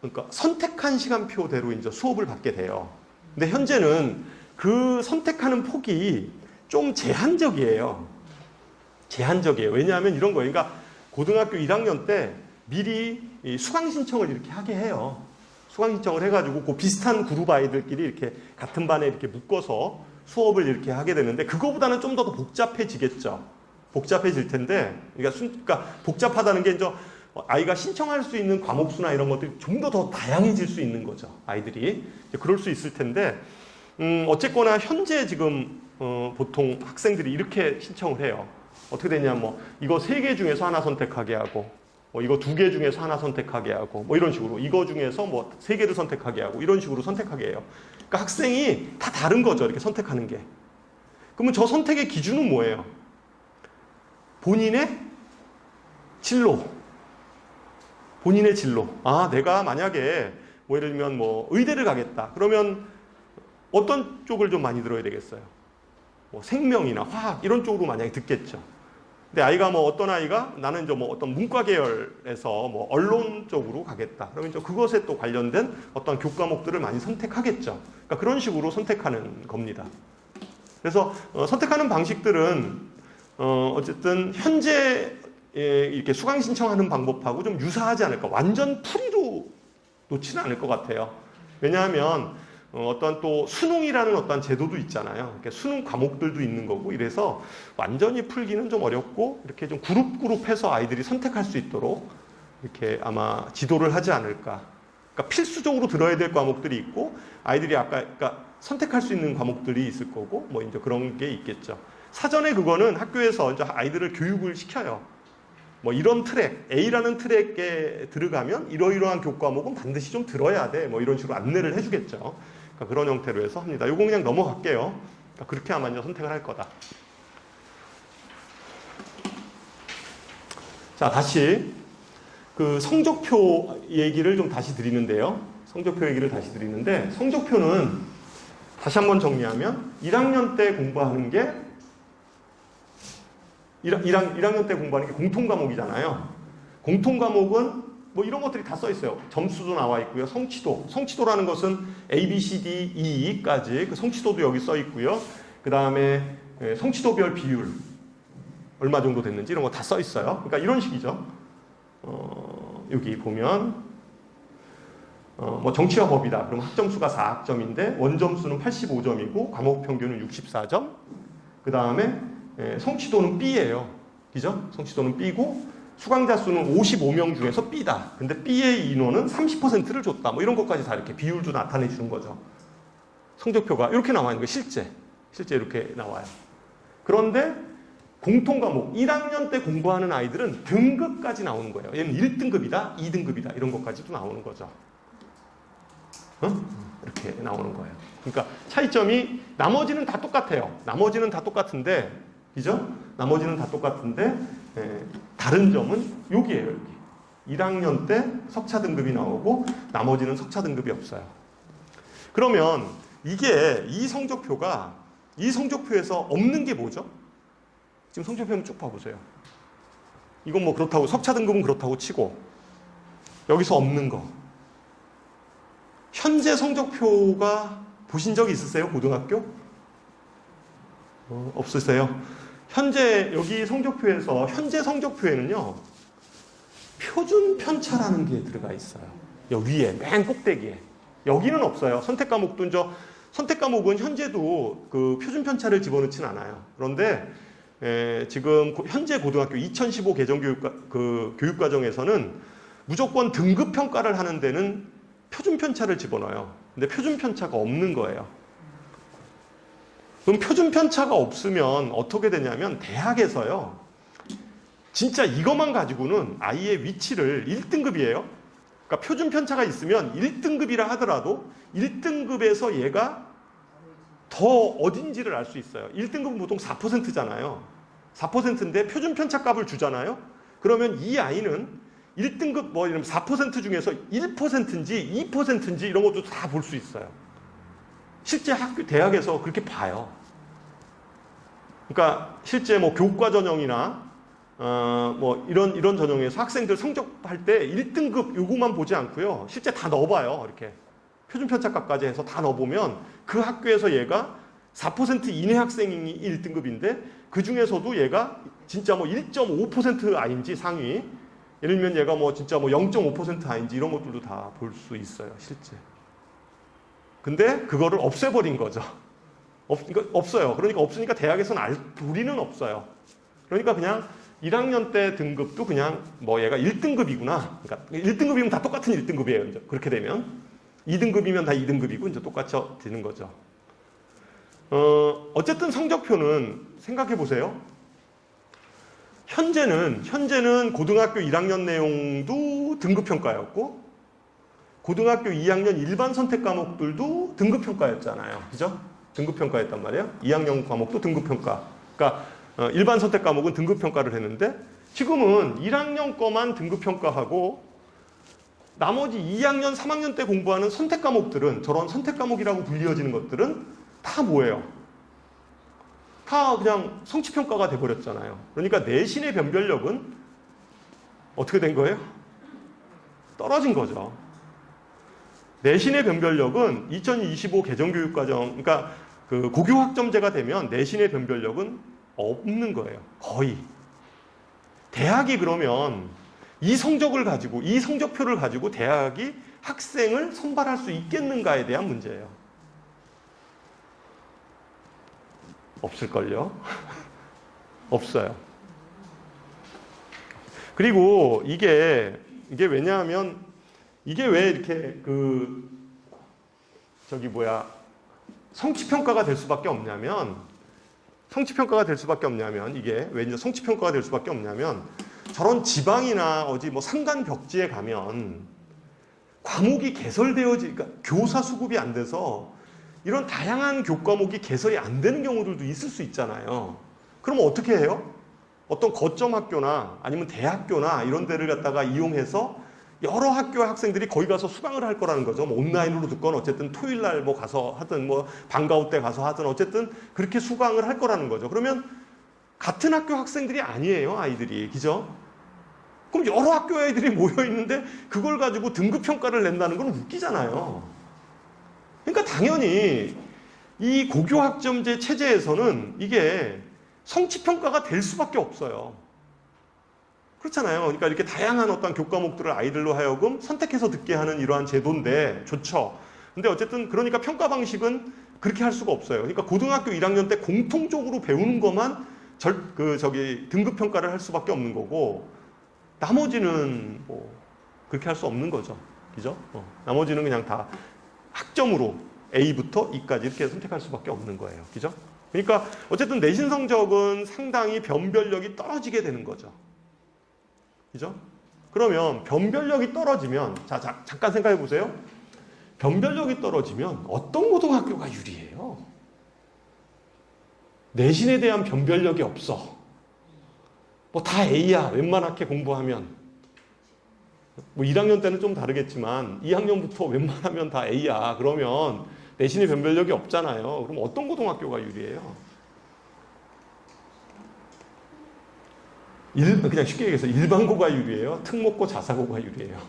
그러니까 선택한 시간표대로 이제 수업을 받게 돼요. 근데 현재는 그 선택하는 폭이 좀 제한적이에요. 제한적이에요. 왜냐하면 이런 거예요. 그러니까 고등학교 1학년 때 미리 수강 신청을 이렇게 하게 해요. 수강 신청을 해가지고 그 비슷한 그룹 아이들끼리 이렇게 같은 반에 이렇게 묶어서 수업을 이렇게 하게 되는데 그거보다는 좀 더 복잡해지겠죠. 복잡해질 텐데, 그러니까 복잡하다는 게 이제 아이가 신청할 수 있는 과목 수나 이런 것들이 좀 더 다양해질 수 있는 거죠. 아이들이 그럴 수 있을 텐데, 어쨌거나 현재 지금 보통 학생들이 이렇게 신청을 해요. 어떻게 되냐면 이거 3개 중에서 하나 선택하게 하고, 이거 2개 중에서 하나 선택하게 하고, 이런 식으로 이거 중에서 3개를 선택하게 하고 이런 식으로 선택하게 해요. 그러니까 학생이 다 다른 거죠. 이렇게 선택하는 게. 그러면 저 선택의 기준은 뭐예요? 본인의 진로. 본인의 진로. 아, 내가 만약에 예를 들면 의대를 가겠다. 그러면 어떤 쪽을 좀 많이 들어야 되겠어요? 생명이나 화학 이런 쪽으로 만약에 듣겠죠. 근데 아이가 어떤 아이가 나는 이제 어떤 문과 계열에서 언론 쪽으로 가겠다. 그러면 이제 그것에 또 관련된 어떤 교과목들을 많이 선택하겠죠. 그러니까 그런 식으로 선택하는 겁니다. 그래서 선택하는 방식들은 어쨌든 현재 이렇게 수강 신청하는 방법하고 좀 유사하지 않을까. 완전 풀이로 놓지는 않을 것 같아요. 왜냐하면 어떤 또 수능이라는 어떤 제도도 있잖아요. 이렇게 수능 과목들도 있는 거고 이래서 완전히 풀기는 좀 어렵고 이렇게 좀 그룹해서 아이들이 선택할 수 있도록 이렇게 아마 지도를 하지 않을까. 그러니까 필수적으로 들어야 될 과목들이 있고 아이들이 그러니까 선택할 수 있는 과목들이 있을 거고 이제 그런 게 있겠죠. 사전에 그거는 학교에서 이제 아이들을 교육을 시켜요. 이런 트랙, A라는 트랙에 들어가면 이러이러한 교과목은 반드시 좀 들어야 돼. 이런 식으로 안내를 해주겠죠. 그러니까 그런 형태로 해서 합니다. 이거 그냥 넘어갈게요. 그러니까 그렇게 아마 이제 선택을 할 거다. 자, 다시 그 성적표 얘기를 좀 다시 드리는데요. 성적표 얘기를 다시 드리는데 성적표는 다시 한번 정리하면 1학년 때 공부하는 게 1학년 때 공부하는 게 공통과목이잖아요. 공통과목은 이런 것들이 다 써 있어요. 점수도 나와 있고요. 성취도라는 것은 A, B, C, D, E까지 그 성취도도 여기 써 있고요. 그 다음에 성취도별 비율 얼마 정도 됐는지 이런 거 다 써 있어요. 그러니까 이런 식이죠. 여기 보면 정치와 법이다. 그럼 학점수가 4학점인데 원점수는 85점이고 과목 평균은 64점. 그 다음에 성취도는 B예요. 그죠? 성취도는 B고 수강자 수는 55명 중에서 B다. 근데 B의 인원은 30%를 줬다. 이런 것까지 다 이렇게 비율도 나타내 주는 거죠. 성적표가 이렇게 나와 있는 거예요. 실제 이렇게 나와요. 그런데 공통 과목 1학년 때 공부하는 아이들은 등급까지 나오는 거예요. 얘는 1등급이다, 2등급이다 이런 것까지도 나오는 거죠. 이렇게 나오는 거예요. 그러니까 차이점이 나머지는 다 똑같아요. 나머지는 다 똑같은데, 그죠? 나머지는 다 똑같은데 다른 점은 여기예요. 여기. 1학년 때 석차 등급이 나오고 나머지는 석차 등급이 없어요. 그러면 이게 이 성적표에서 없는 게 뭐죠? 지금 성적표는 쭉 봐보세요. 이건 뭐 그렇다고 석차 등급은 그렇다고 치고 여기서 없는 거. 현재 성적표가 보신 적 있으세요? 고등학교? 없으세요? 현재 여기 성적표에서 현재 성적표에는요. 표준 편차라는 게 들어가 있어요. 여기 위에 맨 꼭대기에. 여기는 없어요. 선택 과목도 선택 과목은 현재도 그 표준 편차를 집어넣진 않아요. 그런데 지금 현재 고등학교 2015 개정 교육과정에서는 무조건 등급 평가를 하는 데는 표준 편차를 집어넣어요. 근데 표준 편차가 없는 거예요. 그럼 표준 편차가 없으면 어떻게 되냐면 대학에서요. 진짜 이것만 가지고는 아이의 위치를 1등급이에요. 그러니까 표준 편차가 있으면 1등급이라 하더라도 1등급에서 얘가 더 어딘지를 알 수 있어요. 1등급은 보통 4%잖아요. 4%인데 표준 편차 값을 주잖아요. 그러면 이 아이는 1등급 뭐 이런 4% 중에서 1%인지 2%인지 이런 것도 다 볼 수 있어요. 실제 대학에서 그렇게 봐요. 그러니까 실제 뭐 교과 전형이나 뭐 이런 전형에서 학생들 성적할 때 1등급 요거만 보지 않고요. 실제 다 넣어봐요. 이렇게 표준 편차 값까지 해서 다 넣어보면 그 학교에서 얘가 4% 이내 학생이 1등급인데 그 중에서도 얘가 진짜 뭐 1.5% 아인지 상위, 예를 들면 얘가 뭐 진짜 뭐 0.5% 아인지 이런 것들도 다 볼 수 있어요. 실제. 근데 그거를 없애버린 거죠. 없어요. 그러니까 없으니까 대학에서는 알 도리는 없어요. 그러니까 그냥 1학년 때 등급도 그냥 뭐 얘가 1등급이구나. 그러니까 1등급이면 다 똑같은 1등급이에요. 이제 그렇게 되면 2등급이면 다 2등급이고 이제 똑같이 되는 거죠. 어쨌든 성적표는 생각해 보세요. 현재는 고등학교 1학년 내용도 등급평가였고 고등학교 2학년 일반 선택 과목들도 등급평가였잖아요. 그죠? 등급평가였단 말이에요. 2학년 과목도 등급평가. 그러니까 일반 선택 과목은 등급평가를 했는데 지금은 1학년 거만 등급평가하고 나머지 2학년, 3학년 때 공부하는 선택 과목들은 저런 선택 과목이라고 불리어지는 것들은 다 뭐예요? 다 그냥 성취평가가 돼버렸잖아요. 그러니까 내신의 변별력은 어떻게 된 거예요? 떨어진 거죠. 내신의 변별력은 2025 개정교육과정, 그러니까 그 고교학점제가 되면 내신의 변별력은 없는 거예요. 거의. 대학이 그러면 이 성적을 가지고, 이 성적표를 가지고 대학이 학생을 선발할 수 있겠는가에 대한 문제예요. 없을걸요? 없어요. 그리고 이게 왜냐하면 이게 왜 이렇게 성취평가가 될 수밖에 없냐면 이게 왜 이제 성취평가가 될 수밖에 없냐면 저런 지방이나 어디 뭐 산간 벽지에 가면 과목이 그러니까 교사 수급이 안 돼서 이런 다양한 교과목이 개설이 안 되는 경우들도 있을 수 있잖아요. 그럼 어떻게 해요? 어떤 거점 학교나 아니면 대학교나 이런 데를 갖다가 이용해서 여러 학교 학생들이 거기 가서 수강을 할 거라는 거죠. 뭐 온라인으로 듣건 어쨌든 토요일 날 뭐 가서 하든 뭐 방과후 때 가서 하든 어쨌든 그렇게 수강을 할 거라는 거죠. 그러면 같은 학교 학생들이 아니에요, 아이들이. 그죠? 그럼 여러 학교 아이들이 모여 있는데 그걸 가지고 등급 평가를 낸다는 건 웃기잖아요. 그러니까 당연히 이 고교학점제 체제에서는 이게 성취평가가 될 수밖에 없어요. 그렇잖아요. 그러니까 이렇게 다양한 어떤 교과목들을 아이들로 하여금 선택해서 듣게 하는 이러한 제도인데 좋죠. 근데 어쨌든 그러니까 평가 방식은 그렇게 할 수가 없어요. 그러니까 고등학교 1학년 때 공통적으로 배우는 것만 등급 평가를 할 수밖에 없는 거고 나머지는 뭐 그렇게 할 수 없는 거죠. 그죠? 나머지는 그냥 다 학점으로 A부터 E까지 이렇게 선택할 수밖에 없는 거예요. 그죠? 그러니까 어쨌든 내신 성적은 상당히 변별력이 떨어지게 되는 거죠. 그죠? 그러면 변별력이 떨어지면 잠깐 생각해 보세요. 변별력이 떨어지면 어떤 고등학교가 유리해요? 내신에 대한 변별력이 없어. 뭐 다 A야. 웬만하게 공부하면. 뭐 1학년 때는 좀 다르겠지만 2학년부터 웬만하면 다 A야. 그러면 내신의 변별력이 없잖아요. 그럼 어떤 고등학교가 유리해요? 그냥 쉽게 얘기해서 일반고가 유리해요? 특목고 자사고가 유리해요?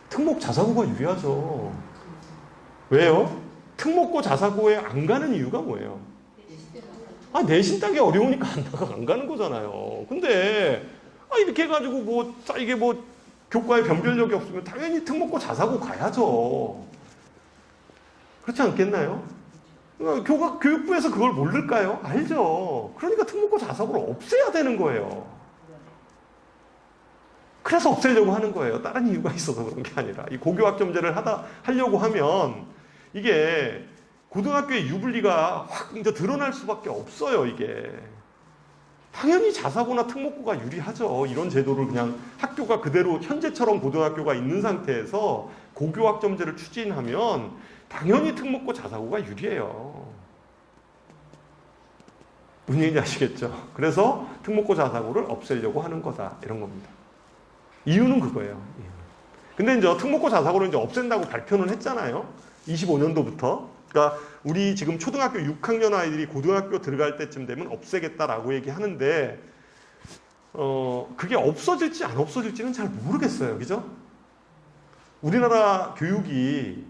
특목 자사고가 유리하죠. 왜요? 특목고 자사고에 안 가는 이유가 뭐예요? 내신 따기 어려우니까 안 가는 거잖아요. 근데 이렇게 해가지고 이게 교과에 변별력이 없으면 당연히 특목고 자사고 가야죠. 그렇지 않겠나요? 교육부에서 그걸 모를까요? 알죠. 그러니까 특목고 자사고를 없애야 되는 거예요. 그래서 없애려고 하는 거예요. 다른 이유가 있어서 그런 게 아니라. 이 고교학점제를 하려고 하면 이게 고등학교의 유불리가 확 이제 드러날 수밖에 없어요, 이게. 당연히 자사고나 특목고가 유리하죠. 이런 제도를 그냥 학교가 그대로 현재처럼 고등학교가 있는 상태에서 고교학점제를 추진하면 당연히 특목고 자사고가 유리해요. 무슨 얘기인지 아시겠죠? 그래서 특목고 자사고를 없애려고 하는 거다. 이런 겁니다. 이유는 그거예요. 근데 이제 특목고 자사고를 이제 없앤다고 발표는 했잖아요. 25년도부터. 그러니까 우리 지금 초등학교 6학년 아이들이 고등학교 들어갈 때쯤 되면 없애겠다라고 얘기하는데 그게 없어질지 안 없어질지는 잘 모르겠어요. 그죠? 우리나라 교육이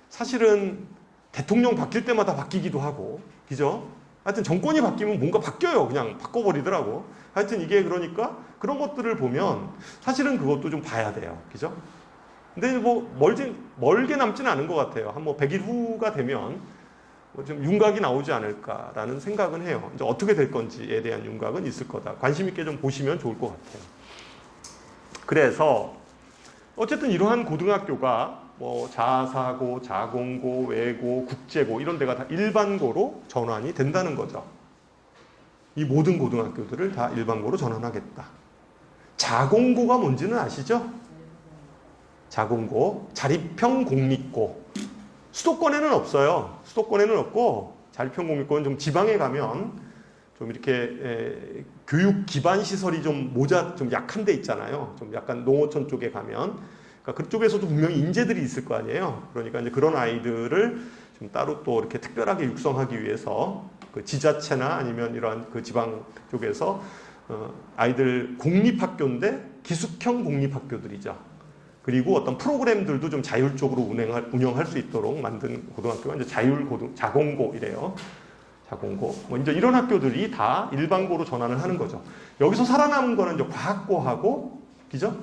사실은 대통령 바뀔 때마다 바뀌기도 하고, 그죠? 하여튼 정권이 바뀌면 뭔가 바뀌어요. 그냥 바꿔버리더라고. 하여튼 이게 그러니까 그런 것들을 보면 사실은 그것도 좀 봐야 돼요. 그죠? 근데 멀게 남지는 않은 것 같아요. 한 100일 후가 되면 좀 윤곽이 나오지 않을까라는 생각은 해요. 이제 어떻게 될 건지에 대한 윤곽은 있을 거다. 관심 있게 좀 보시면 좋을 것 같아요. 그래서 어쨌든 이러한 고등학교가 자사고, 자공고, 외고, 국제고 이런 데가 다 일반고로 전환이 된다는 거죠. 이 모든 고등학교들을 다 일반고로 전환하겠다. 자공고가 뭔지는 아시죠? 자공고, 자립형 공립고. 수도권에는 없어요. 수도권에는 없고 자립형 공립고는 좀 지방에 가면 좀 이렇게 교육 기반 시설이 좀 약한 데 있잖아요. 좀 약간 농어촌 쪽에 가면 그러니까 그쪽에서도 분명히 인재들이 있을 거 아니에요. 그러니까 이제 그런 아이들을 좀 따로 또 이렇게 특별하게 육성하기 위해서 그 지자체나 아니면 이러한 그 지방 쪽에서 아이들 공립학교인데 기숙형 공립학교들이죠. 그리고 어떤 프로그램들도 좀 자율적으로 운영할 수 있도록 만든 고등학교가 이제 자공고이래요. 자공고. 이제 이런 학교들이 다 일반고로 전환을 하는 거죠. 여기서 살아남은 거는 이제 과학고하고, 그죠?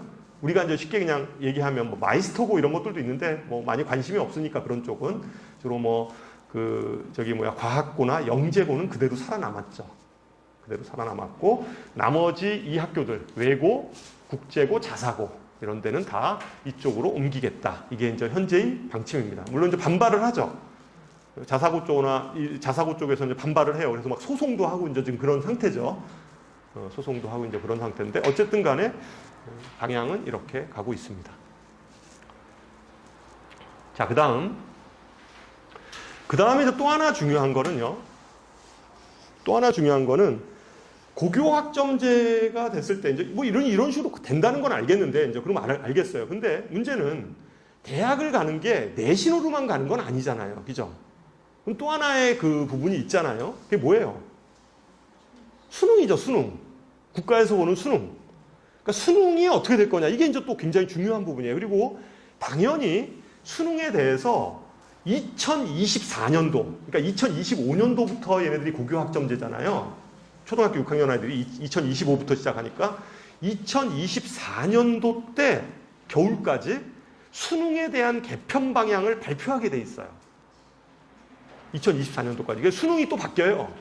우리가 이제 쉽게 그냥 얘기하면 마이스터고 이런 것들도 있는데 많이 관심이 없으니까 그런 쪽은 주로 과학고나 영재고는 그대로 살아남았죠. 그대로 살아남았고 나머지 이 학교들 외고, 국제고, 자사고 이런 데는 다 이쪽으로 옮기겠다. 이게 이제 현재의 방침입니다. 물론 이제 반발을 하죠. 자사고 쪽에서 이제 반발을 해요. 그래서 소송도 하고 이제 지금 그런 상태죠. 소송도 하고 이제 그런 상태인데 어쨌든 간에 방향은 이렇게 가고 있습니다. 자, 그다음에 이제 또 하나 중요한 거는요. 고교학점제가 됐을 때 이제 이런 식으로 된다는 건 알겠는데 이제 그러면 알겠어요. 근데 문제는 대학을 가는 게 내신으로만 가는 건 아니잖아요. 그죠? 그럼 또 하나의 그 부분이 있잖아요. 그게 뭐예요? 수능이죠, 수능. 국가에서 오는 수능. 그러니까 수능이 어떻게 될 거냐. 이게 이제 또 굉장히 중요한 부분이에요. 그리고 당연히 수능에 대해서 2024년도, 그러니까 2025년도부터 얘네들이 고교학점제잖아요. 초등학교 6학년 아이들이 2025부터 시작하니까 2024년도 때 겨울까지 수능에 대한 개편 방향을 발표하게 돼 있어요. 2024년도까지. 이게 수능이 또 바뀌어요.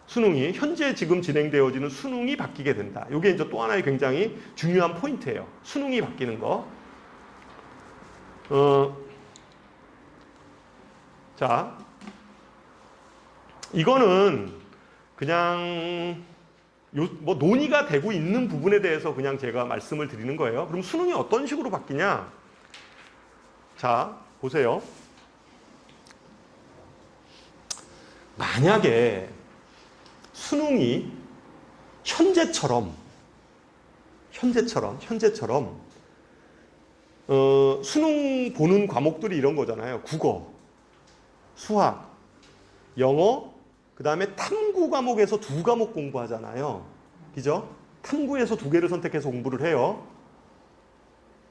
수능이 현재 지금 진행되어지는 수능이 바뀌게 된다. 이게 이제 또 하나의 굉장히 중요한 포인트예요. 수능이 바뀌는 거. 자, 이거는 그냥 뭐 논의가 되고 있는 부분에 대해서 그냥 제가 말씀을 드리는 거예요. 그럼 수능이 어떤 식으로 바뀌냐? 자, 보세요. 만약에 수능이 현재처럼 수능 보는 과목들이 이런 거잖아요. 국어, 수학, 영어, 그 다음에 탐구 과목에서 2과목 공부하잖아요. 그죠? 탐구에서 2개를 선택해서 공부를 해요.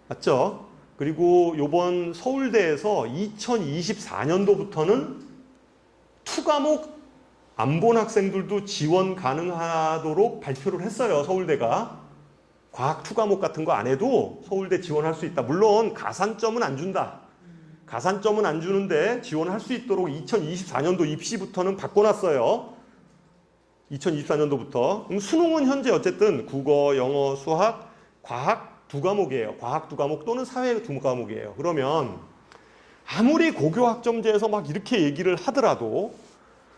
맞죠? 그리고 요번 서울대에서 2024년도부터는 2과목 안 본 학생들도 지원 가능하도록 발표를 했어요. 서울대가. 과학 2과목 같은 거 안 해도 서울대 지원할 수 있다. 물론 가산점은 안 준다. 가산점은 안 주는데 지원할 수 있도록 2024년도 입시부터는 바꿔놨어요. 2024년도부터. 그럼 수능은 현재 어쨌든 국어, 영어, 수학, 과학 2과목이에요. 과학 2과목 또는 사회 2과목이에요. 그러면 아무리 고교학점제에서 막 이렇게 얘기를 하더라도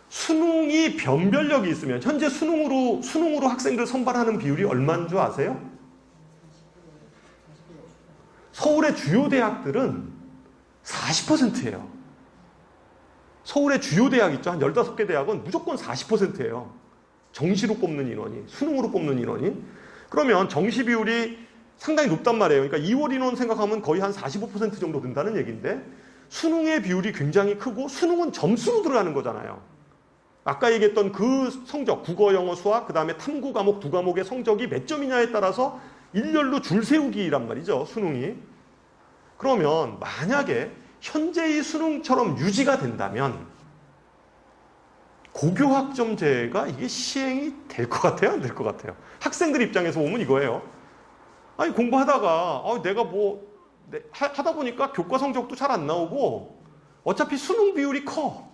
수능이 변별력이 있으면 현재 수능으로 학생들 선발하는 비율이 얼마인 줄 아세요? 서울의 주요 대학들은 40%예요. 서울의 주요 대학 있죠. 한 15개 대학은 무조건 40%예요. 정시로 뽑는 인원이, 수능으로 뽑는 인원이. 그러면 정시 비율이 상당히 높단 말이에요. 그러니까 2월 인원 생각하면 거의 한 45% 정도 된다는 얘기인데 수능의 비율이 굉장히 크고 수능은 점수로 들어가는 거잖아요. 아까 얘기했던 그 성적, 국어, 영어, 수학, 그 다음에 탐구 과목 2과목의 성적이 몇 점이냐에 따라서 일렬로 줄 세우기란 말이죠. 수능이. 그러면 만약에 현재의 수능처럼 유지가 된다면 고교학점제가 이게 시행이 될 것 같아요? 안 될 것 같아요? 학생들 입장에서 보면 이거예요. 아니 공부하다가 내가 하다 보니까 교과 성적도 잘 안 나오고 어차피 수능 비율이 커.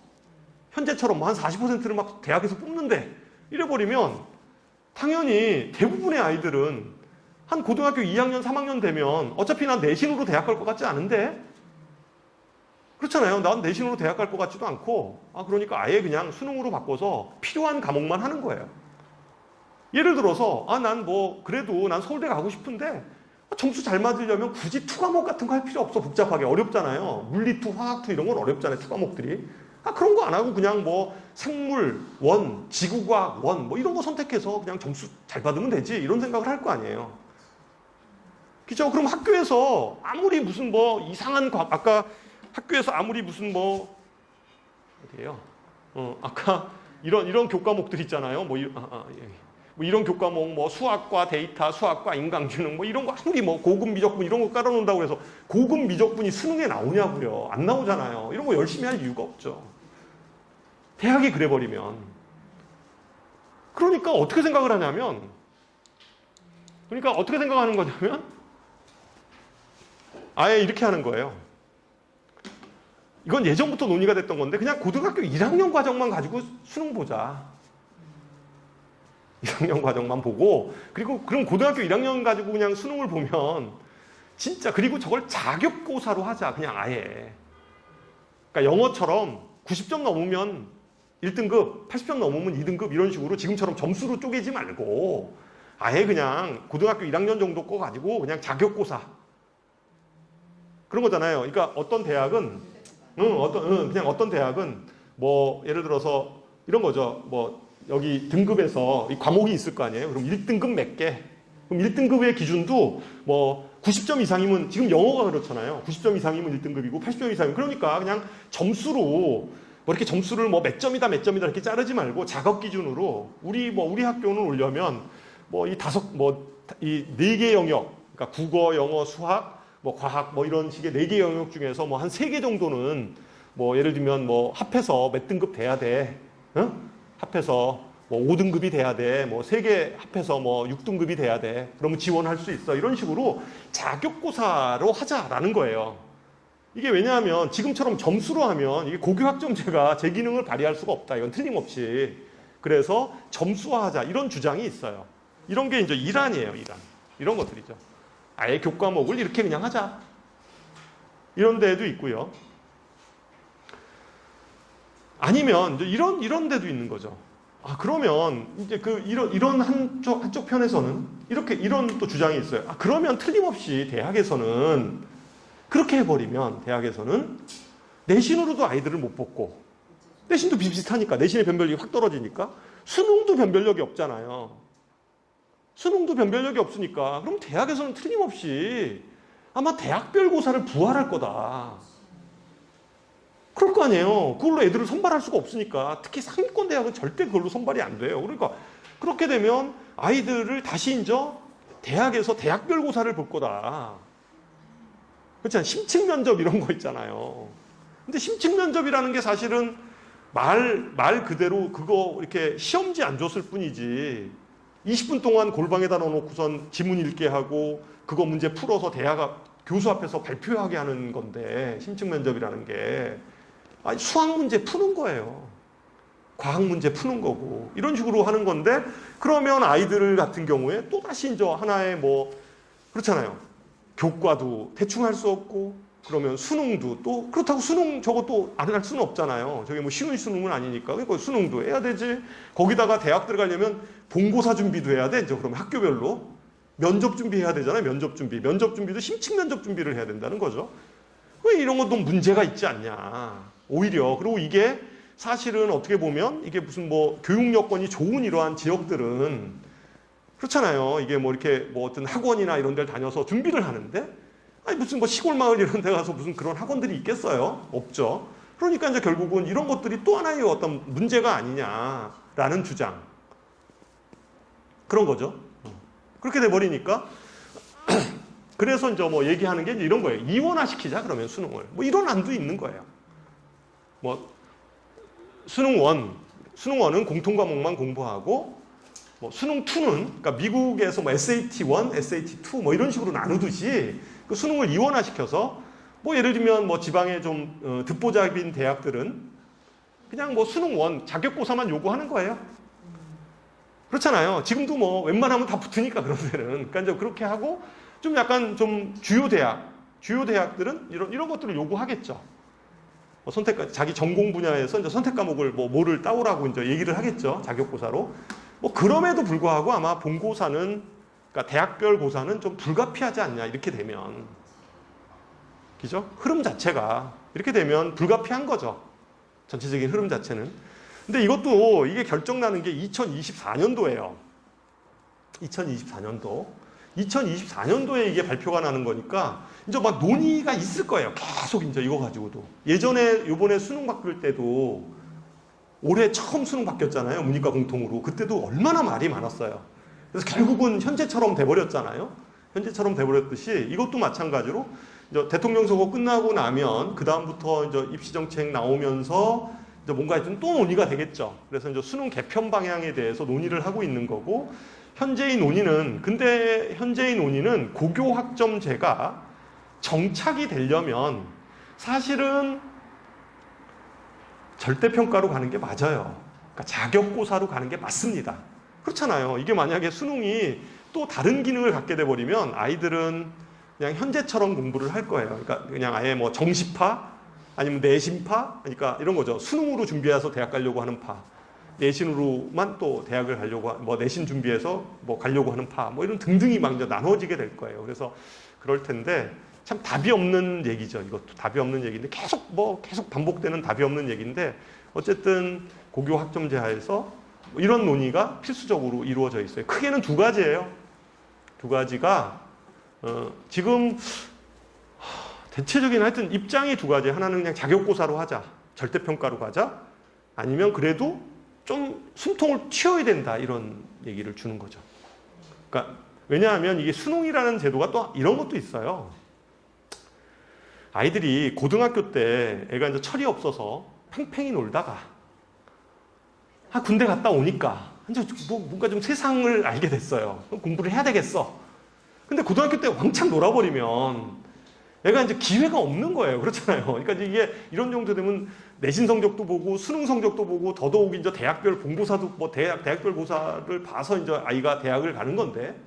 현재처럼 한 40%를 막 대학에서 뽑는데 이래버리면 당연히 대부분의 아이들은 한 고등학교 2학년, 3학년 되면 어차피 난 내신으로 대학 갈 것 같지 않은데 그렇잖아요. 난 내신으로 대학 갈 것 같지도 않고 그러니까 아예 그냥 수능으로 바꿔서 필요한 과목만 하는 거예요. 예를 들어서 그래도 난 서울대 가고 싶은데 점수 잘 맞으려면 굳이 2과목 같은 거 할 필요 없어. 복잡하게 어렵잖아요. 물리2, 화학2 이런 건 어렵잖아요. 2과목들이. 그런 거 안 하고 그냥 생물, 원, 지구과학, 원 이런 거 선택해서 그냥 점수 잘 받으면 되지 이런 생각을 할 거 아니에요. 그죠? 그럼 학교에서 아무리 무슨 이상한 아까 학교에서 아무리 무슨 어디에요? 아까 이런 교과목들 있잖아요. 이런 교과목 수학과 데이터, 수학과 인강지능 이런 거 아무리 고급 미적분 이런 거 깔아놓는다고 해서 고급 미적분이 수능에 나오냐고요? 안 나오잖아요. 이런 거 열심히 할 이유가 없죠. 대학이 그래버리면. 그러니까 어떻게 생각하는 거냐면 아예 이렇게 하는 거예요. 이건 예전부터 논의가 됐던 건데 그냥 고등학교 1학년 과정만 가지고 수능 보자. 1학년 과정만 보고 그럼 고등학교 1학년 가지고 그냥 수능을 보면 진짜 그리고 저걸 자격고사로 하자. 그냥 아예. 그러니까 영어처럼 90점 넘으면 1등급, 80점 넘으면 2등급 이런 식으로 지금처럼 점수로 쪼개지 말고 아예 그냥 고등학교 1학년 정도 거 가지고 그냥 자격고사 그런 거잖아요. 그러니까 어떤 대학은 어떤 대학은 예를 들어서 이런 거죠. 여기 등급에서 이 과목이 있을 거 아니에요. 그럼 1등급 몇 개? 그럼 1등급의 기준도 90점 이상이면 지금 영어가 그렇잖아요. 90점 이상이면 1등급이고 80점 이상이면 그러니까 그냥 점수로 이렇게 점수를 몇 점이다 이렇게 자르지 말고 작업 기준으로 우리 학교는 오려면 이 4개 영역 그러니까 국어, 영어, 수학, 과학 이런 식의 4개 영역 중에서 한 3개 정도는 예를 들면 합해서 몇 등급 돼야 돼. 합해서 5등급이 돼야 돼. 3개 합해서 6등급이 돼야 돼. 그러면 지원할 수 있어. 이런 식으로 자격고사로 하자라는 거예요. 이게 왜냐하면 지금처럼 점수로 하면 이게 고교학점제가 제 기능을 발휘할 수가 없다. 이건 틀림없이. 그래서 점수화하자. 이런 주장이 있어요. 이런 게 이제 이란이에요. 이런 것들이죠. 아예 교과목을 이렇게 그냥 하자. 이런 데도 있고요. 아니면 이제 이런 데도 있는 거죠. 아, 그러면 이제 이런 한쪽 편에서는 이런 또 주장이 있어요. 아, 그러면 틀림없이 대학에서는 그렇게 해버리면 대학에서는 내신으로도 아이들을 못 뽑고, 내신도 비슷하니까 내신의 변별력이 확 떨어지니까 수능도 변별력이 없잖아요. 수능도 변별력이 없으니까 그럼 대학에서는 틀림없이 아마 대학별 고사를 부활할 거다. 그럴 거 아니에요. 그걸로 애들을 선발할 수가 없으니까. 특히 상위권 대학은 절대 그걸로 선발이 안 돼요. 그러니까 그렇게 되면 아이들을 다시 이제 대학에서 대학별 고사를 볼 거다. 그렇잖아요. 심층 면접 이런 거 있잖아요. 근데 심층 면접이라는 게 사실은 말 그대로 그거 이렇게 시험지 안 줬을 뿐이지 20분 동안 골방에다 넣어놓고선 지문 읽게 하고 그거 문제 풀어서 교수 앞에서 발표하게 하는 건데, 심층 면접이라는 게 아니, 수학 문제 푸는 거예요. 과학 문제 푸는 거고 이런 식으로 하는 건데, 그러면 아이들 같은 경우에 또 다시 이제 하나의 그렇잖아요. 교과도 대충 할 수 없고, 그러면 수능도 또 그렇다고 수능 저것도 안 할 수는 없잖아요. 저게 쉬운 수능은 아니니까. 그러니까 수능도 해야 되지. 거기다가 대학 들어가려면 본고사 준비도 해야 돼. 이제 그러면 학교별로 면접 준비해야 되잖아요. 면접 준비도 심층 면접 준비를 해야 된다는 거죠. 왜 이런 것도 문제가 있지 않냐. 오히려. 그리고 이게 사실은 어떻게 보면 이게 무슨 교육 여건이 좋은 이러한 지역들은 그렇잖아요. 이게 이렇게 어떤 학원이나 이런 데를 다녀서 준비를 하는데, 아니 무슨 시골 마을 이런 데 가서 무슨 그런 학원들이 있겠어요? 없죠. 그러니까 이제 결국은 이런 것들이 또 하나의 어떤 문제가 아니냐라는 주장. 그런 거죠. 그렇게 돼 버리니까 그래서 이제 얘기하는 게 이런 거예요. 이원화 시키자 그러면 수능을. 이런 안도 있는 거예요. 수능1은 공통 과목만 공부하고, 수능 2는 그러니까 미국에서 SAT1, SAT2 이런 식으로 나누듯이 그 수능을 이원화 시켜서 예를 들면 지방의 좀 듣보잡인 대학들은 그냥 수능 1 자격고사만 요구하는 거예요. 그렇잖아요. 지금도 웬만하면 다 붙으니까 그런 데는. 그러니까 이제 그렇게 하고 좀 약간 좀 주요 대학들은 이런 것들을 요구하겠죠. 자기 전공 분야에서 이제 선택 과목을 뭐를 따오라고 이제 얘기를 하겠죠. 자격고사로. 그럼에도 불구하고 아마 본고사는, 그러니까 대학별 고사는 좀 불가피하지 않냐, 이렇게 되면. 그죠? 흐름 자체가. 이렇게 되면 불가피한 거죠. 전체적인 흐름 자체는. 근데 이게 결정나는 게 2024년도예요. 2024년도에 이게 발표가 나는 거니까 이제 논의가 있을 거예요. 계속 이제 이거 가지고도. 요번에 수능 바뀔 때도 올해 처음 수능 바뀌었잖아요. 문이과 공통으로. 그때도 얼마나 말이 많았어요. 그래서 결국은 현재처럼 돼버렸잖아요. 현재처럼 돼버렸듯이 이것도 마찬가지로 이제 대통령 선거 끝나고 나면 그 다음부터 이제 입시정책 나오면서 이제 뭔가 좀 또 논의가 되겠죠. 그래서 이제 수능 개편 방향에 대해서 논의를 하고 있는 거고, 현재의 논의는 고교 학점제가 정착이 되려면 사실은 절대평가로 가는 게 맞아요. 그러니까 자격고사로 가는 게 맞습니다. 그렇잖아요. 이게 만약에 수능이 또 다른 기능을 갖게 돼버리면 아이들은 그냥 현재처럼 공부를 할 거예요. 그러니까 그냥 아예 정시파 아니면 내신파, 그러니까 이런 거죠. 수능으로 준비해서 대학 가려고 하는 파, 내신으로만 또 대학을 가려고 내신 준비해서 가려고 하는 파, 이런 등등이 막 이제 나눠지게 될 거예요. 그래서 그럴 텐데 참 답이 없는 얘기죠. 이것도 답이 없는 얘기인데 계속 반복되는 답이 없는 얘기인데, 어쨌든 고교 학점제 하에서 이런 논의가 필수적으로 이루어져 있어요. 크게는 두 가지예요. 두 가지가 지금 대체적인 하여튼 입장이 두 가지. 하나는 그냥 자격고사로 하자, 절대평가로 가자, 아니면 그래도 좀 숨통을 틔워야 된다, 이런 얘기를 주는 거죠. 그러니까 왜냐하면 이게 수능이라는 제도가 또 이런 것도 있어요. 아이들이 고등학교 때 애가 이제 철이 없어서 팽팽히 놀다가 군대 갔다 오니까 이제 뭔가 좀 세상을 알게 됐어요. 공부를 해야 되겠어. 근데 고등학교 때 왕창 놀아버리면 애가 이제 기회가 없는 거예요. 그렇잖아요. 그러니까 이게 이런 정도 되면 내신 성적도 보고 수능 성적도 보고 더더욱 이제 대학별 본고사도 대학별 고사를 봐서 이제 아이가 대학을 가는 건데,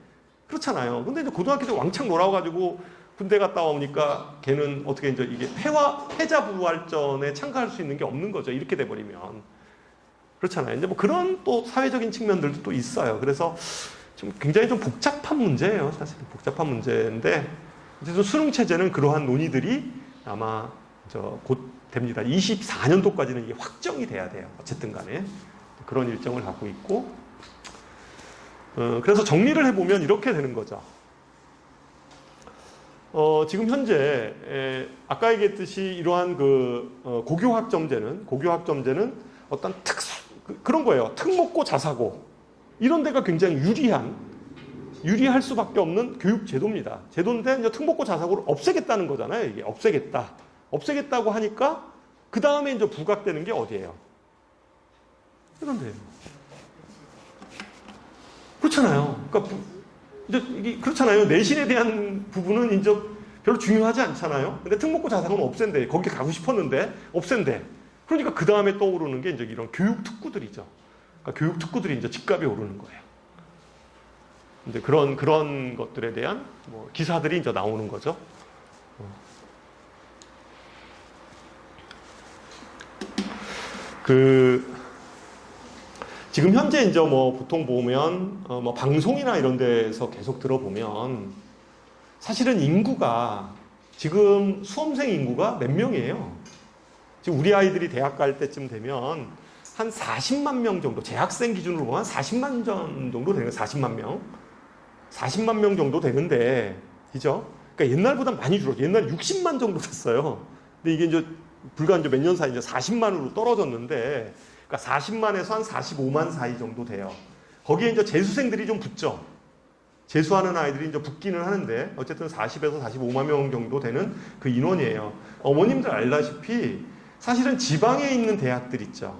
그렇잖아요. 근데 이제 고등학교 때 왕창 놀아가지고 군대 갔다 오니까 걔는 어떻게 이제 이게 패자부활전에 참가할 수 있는 게 없는 거죠. 이렇게 돼버리면. 그렇잖아요. 이제 뭐 그런 또 사회적인 측면들도 또 있어요. 그래서 좀 굉장히 좀 복잡한 문제예요. 사실 복잡한 문제인데 어쨌든 수능 체제는 그러한 논의들이 아마 곧 됩니다. 24년도까지는 이게 확정이 돼야 돼요. 어쨌든 간에 그런 일정을 갖고 있고 그래서 정리를 해보면 이렇게 되는 거죠. 지금 현재 아까 얘기했듯이 이러한 고교학점제는 어떤 그런 거예요. 특목고 자사고 이런 데가 굉장히 유리할 수밖에 없는 교육 제도입니다. 제도인데 이제 특목고 자사고를 없애겠다는 거잖아요. 이게 없애겠다고 하니까 그 다음에 이제 부각되는 게 어디예요? 이런 데예요. 그렇잖아요. 그러니까 이제 이게 그렇잖아요. 내신에 대한 부분은 이제 별로 중요하지 않잖아요. 근데 특목고 자사고는 없앤대. 거기 가고 싶었는데 없앤대. 그러니까 그 다음에 떠오르는 게 이제 이런 교육 특구들이죠. 그러니까 교육 특구들이 이제 집값이 오르는 거예요. 이제 그런 것들에 대한 뭐 기사들이 이제 나오는 거죠. 지금 현재 이제 뭐 보통 보면 뭐 방송이나 이런 데서 계속 들어보면 사실은 인구가 지금 수험생 인구가 몇 명이에요? 지금 우리 아이들이 대학 갈 때쯤 되면 한 40만 명 정도, 재학생 기준으로 보면 40만 정도 되는 거예요. 40만 명. 40만 명 정도 되는데, 그죠? 그러니까 옛날보다 많이 줄었죠. 옛날에 60만 정도 됐어요. 근데 이게 이제 불과 이제 몇 년 사이 이제 40만으로 떨어졌는데, 그러니까 40만에서 한 45만 사이 정도 돼요. 거기에 이제 재수생들이 좀 붙죠. 재수하는 아이들이 이제 붙기는 하는데, 어쨌든 40에서 45만 명 정도 되는 그 인원이에요. 어머님들 알다시피 사실은 지방에 있는 대학들 있죠.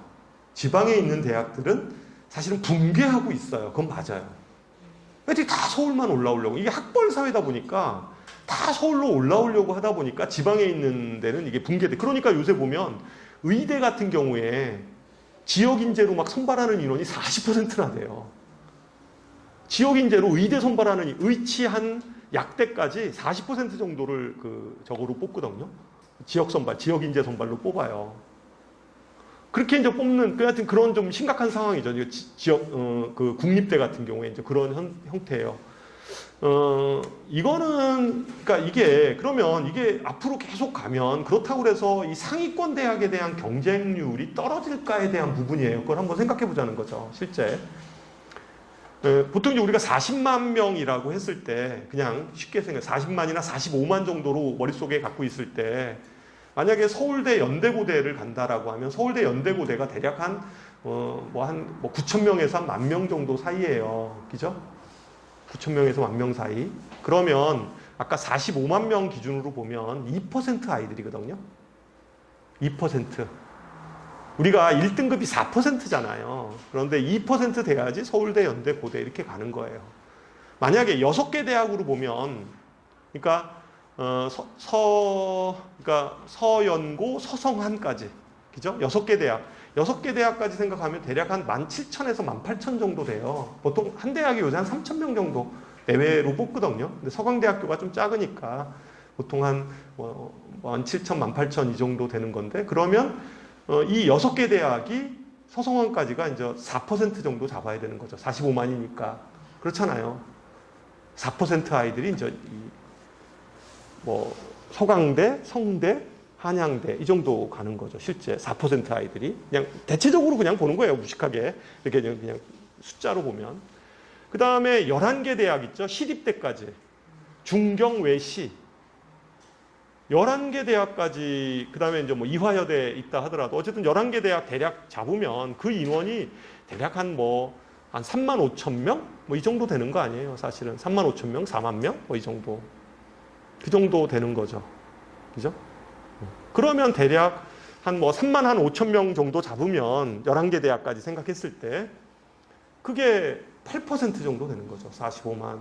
지방에 있는 대학들은 사실은 붕괴하고 있어요. 그건 맞아요. 애들이 다 서울만 올라오려고. 이게 학벌 사회다 보니까 다 서울로 올라오려고 하다 보니까 지방에 있는 데는 이게 붕괴돼. 그러니까 요새 보면 의대 같은 경우에 지역 인재로 막 선발하는 인원이 40%나 돼요. 지역 인재로 의대 선발하는 의치한 약대까지 40% 정도를 저거로 뽑거든요. 지역 선발, 지역 인재 선발로 뽑아요. 그렇게 이제 뽑는, 하여튼 그런 좀 심각한 상황이죠. 지역, 국립대 같은 경우에 이제 그런 형태예요. 이거는, 그러니까 그러면 이게 앞으로 계속 가면 그렇다고 해서 이 상위권 대학에 대한 경쟁률이 떨어질까에 대한 부분이에요. 그걸 한번 생각해 보자는 거죠, 실제. 보통 이제 우리가 40만 명이라고 했을 때, 그냥 쉽게 생각해, 40만이나 45만 정도로 머릿속에 갖고 있을 때, 만약에 서울대 연대고대를 간다라고 하면 서울대 연대고대가 대략 9,000명에서 한 10,000명 정도 사이예요. 그죠? 9,000명에서 10,000명 사이. 그러면 아까 45만 명 기준으로 보면 2% 아이들이거든요. 2%. 우리가 1등급이 4%잖아요. 그런데 2% 돼야지 서울대, 연대, 고대 이렇게 가는 거예요. 만약에 6개 대학으로 보면, 그러니까 서연고, 서성한까지. 그죠? 6개 대학. 6개 대학까지 생각하면 대략 한 17,000에서 18,000 정도 돼요. 보통 한 대학이 요새 한 3,000명 정도 내외로 뽑거든요. 근데 서강대학교가 좀 작으니까 보통 한 17,000, 18,000 이 정도 되는 건데, 그러면 이 6개 대학이 서성원까지가 이제 4% 정도 잡아야 되는 거죠. 45만이니까. 그렇잖아요. 4% 아이들이 이제 서강대, 성대, 한양대 이 정도 가는 거죠. 실제 4% 아이들이. 그냥 대체적으로 그냥 보는 거예요. 무식하게. 이렇게 그냥 숫자로 보면. 그 다음에 11개 대학 있죠. 시립대까지. 중경, 외시. 11개 대학까지, 그 다음에 이제 이화여대 있다 하더라도, 어쨌든 11개 대학 대략 잡으면 그 인원이 대략 한 35,000명? 이 정도 되는 거 아니에요, 사실은. 35,000명, 4만 명? 이 정도. 그 정도 되는 거죠. 그죠? 그러면 대략 한 35,000명 정도 잡으면 11개 대학까지 생각했을 때, 그게 8% 정도 되는 거죠. 45만,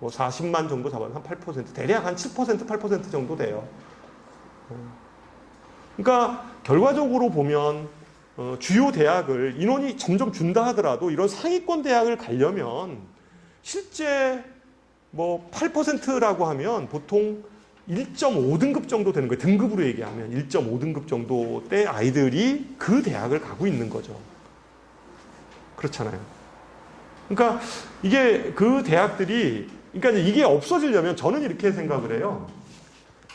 40만 정도 잡아도 한 8%, 대략 한 7%, 8% 정도 돼요. 그러니까 결과적으로 보면 주요 대학을 인원이 점점 준다 하더라도 이런 상위권 대학을 가려면 실제 8%라고 하면 보통 1.5등급 정도 되는 거예요. 등급으로 얘기하면 1.5등급 정도 때 아이들이 그 대학을 가고 있는 거죠. 그렇잖아요. 그러니까 이게 그 대학들이, 그러니까 이게 없어지려면 저는 이렇게 생각을 해요.